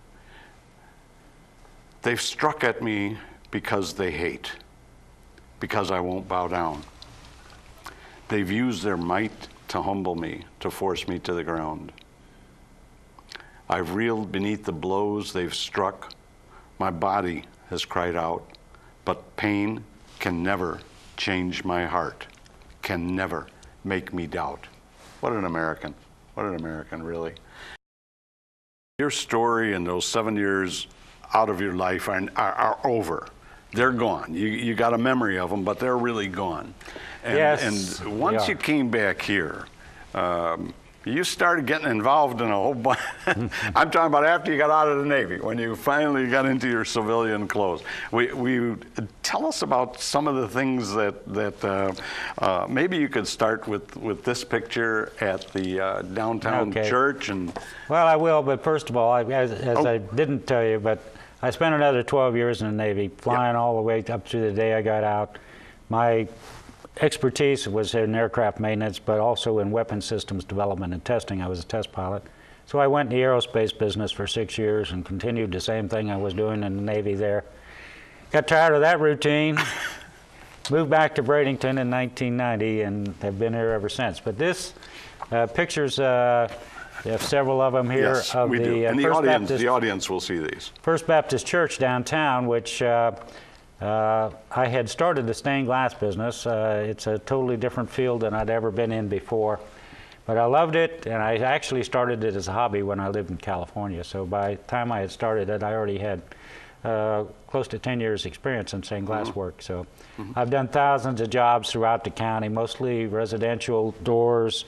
They've struck at me because they hate, because I won't bow down. They've used their might to humble me, to force me to the ground. I've reeled beneath the blows they've struck. My body has cried out, but pain can never change my heart, can never make me doubt. What an American. What an American, really. Your story and those 7 years out of your life are over. They're gone. You got a memory of them, but they're really gone. And, Yes, and once you came back here, you started getting involved in a whole bunch. I'm talking about after you got out of the Navy, when you finally got into your civilian clothes. We tell us about some of the things that maybe you could start with this picture at the downtown church. And well, I will, but first of all, as I didn't tell you, but I spent another 12 years in the Navy, flying all the way up to the day I got out. My expertise was in aircraft maintenance, but also in weapons systems development and testing. I was a test pilot. So I went in the aerospace business for 6 years and continued the same thing I was doing in the Navy there. Got tired of that routine, moved back to Bradenton in 1990, and have been here ever since. But this pictures, we have several of them here. yes, of we the, do. And the audience will see these. First Baptist Church downtown, which I had started the stained glass business. It's a totally different field than I'd ever been in before. But I loved it, and I actually started it as a hobby when I lived in California. So by the time I had started it, I already had close to 10 years experience in stained glass work. So I've done thousands of jobs throughout the county, mostly residential doors,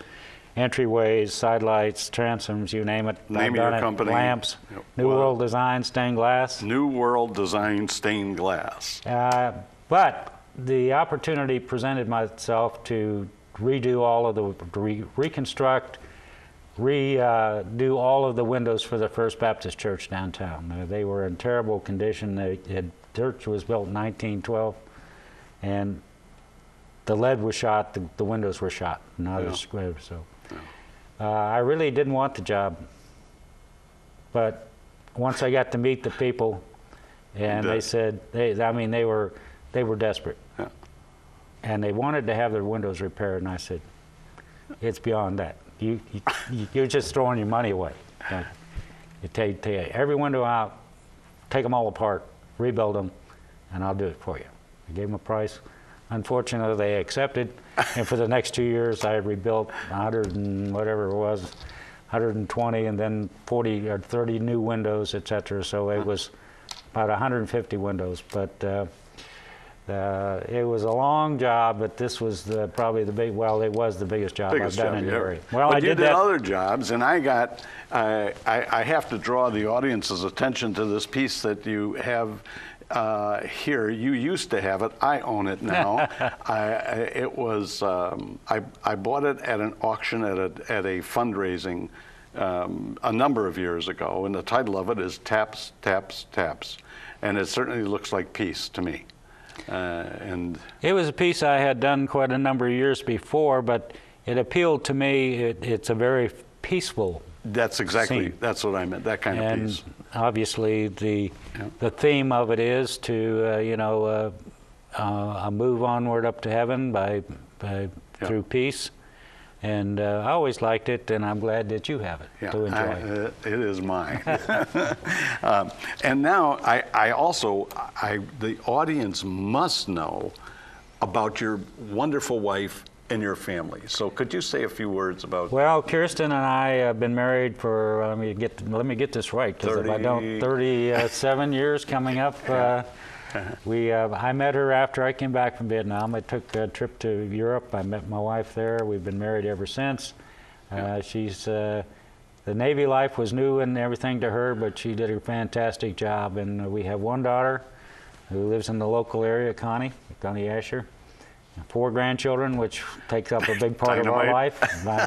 entryways, sidelights, transoms, you name it. Name of your company. Lamps, Yep. New World Design stained glass. New World Design stained glass. But the opportunity presented myself to redo all of the, reconstruct, redo all of the windows for the First Baptist Church downtown. They were in terrible condition. The church was built in 1912, and the lead was shot, the windows were shot, not as square. So I really didn't want the job, but once I got to meet the people, and they said, they were desperate, and they wanted to have their windows repaired, and I said, it's beyond that. You're just throwing your money away. You take every window out, take them all apart, rebuild them, and I'll do it for you. I gave them a price. Unfortunately, they accepted, and for the next 2 years, I rebuilt 100 and whatever it was, 120, and then 40 or 30 new windows, etc. So it was about 150 windows, but it was a long job. But this was probably the big. Well, it was the biggest job I've done in the area. Well, but I did other jobs, and I have to draw the audience's attention to this piece that you have. Here, you used to have it. I own it now. I bought it at an auction at a fundraising a number of years ago, and the title of it is Taps, Taps, Taps, and it certainly looks like peace to me. And it was a piece I had done quite a number of years before, but it appealed to me. It's a very peaceful. That's exactly, scene. That's what I meant, that kind of piece. Obviously, the theme of it is to, move onward up to heaven through peace. And I always liked it, and I'm glad that you have it to enjoy. It is mine. And now the audience must know about your wonderful wife and your family. So could you say a few words about? Well, Kirsten and I have been married for let me get this right, because if I don't, 37 years coming up. I met her after I came back from Vietnam. I took a trip to Europe. I met my wife there. We've been married ever since. The Navy life was new and everything to her, but she did a fantastic job. And we have one daughter who lives in the local area, Connie Asher. 4 grandchildren, which takes up a big part of our life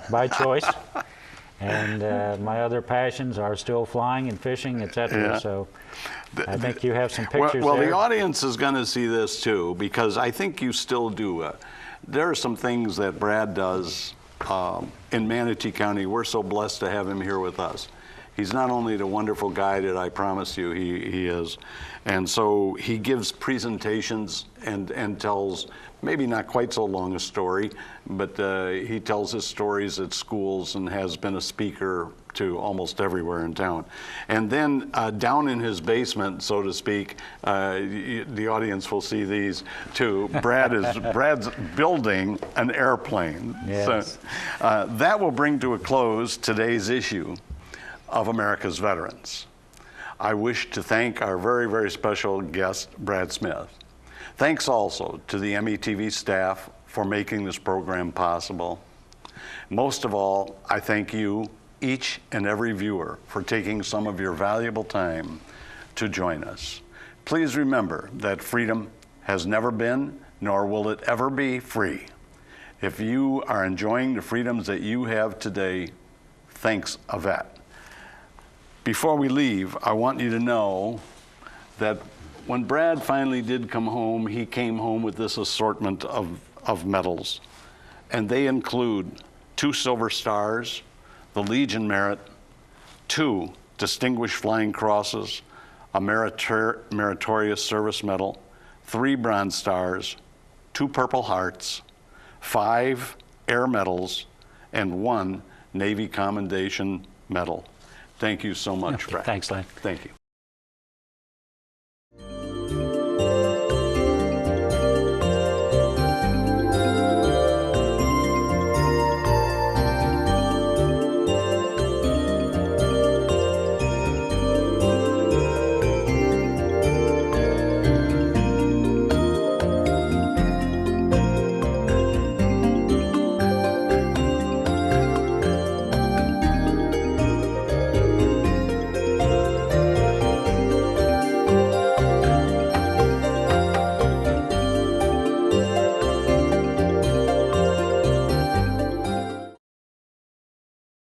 by choice. And my other passions are still flying and fishing, etc. Yeah. So I think you have some pictures Well, there. the audience is going to see this too, because I think you still do. There are some things that Brad does in Manatee County. We're so blessed to have him here with us. He's not only the wonderful guy that I promise you he is, and so he gives presentations and tells maybe not quite so long a story, but he tells his stories at schools and has been a speaker to almost everywhere in town. And then down in his basement, so to speak, the audience will see these too. Brad's building an airplane. Yes. So that will bring to a close today's issue of America's Veterans. I wish to thank our very, very special guest, Brad Smith. Thanks also to the METV staff for making this program possible. Most of all, I thank you, each and every viewer, for taking some of your valuable time to join us. Please remember that freedom has never been, nor will it ever be, free. If you are enjoying the freedoms that you have today, thanks, a vet. Before we leave, I want you to know that when Brad finally did come home, he came home with this assortment of medals. And they include 2 Silver Stars, the Legion Merit, 2 Distinguished Flying Crosses, a Meritorious Service Medal, 3 Bronze Stars, 2 Purple Hearts, 5 Air Medals, and 1 Navy Commendation Medal. Thank you so much, Okay, Brad. thanks, Len. Thank you.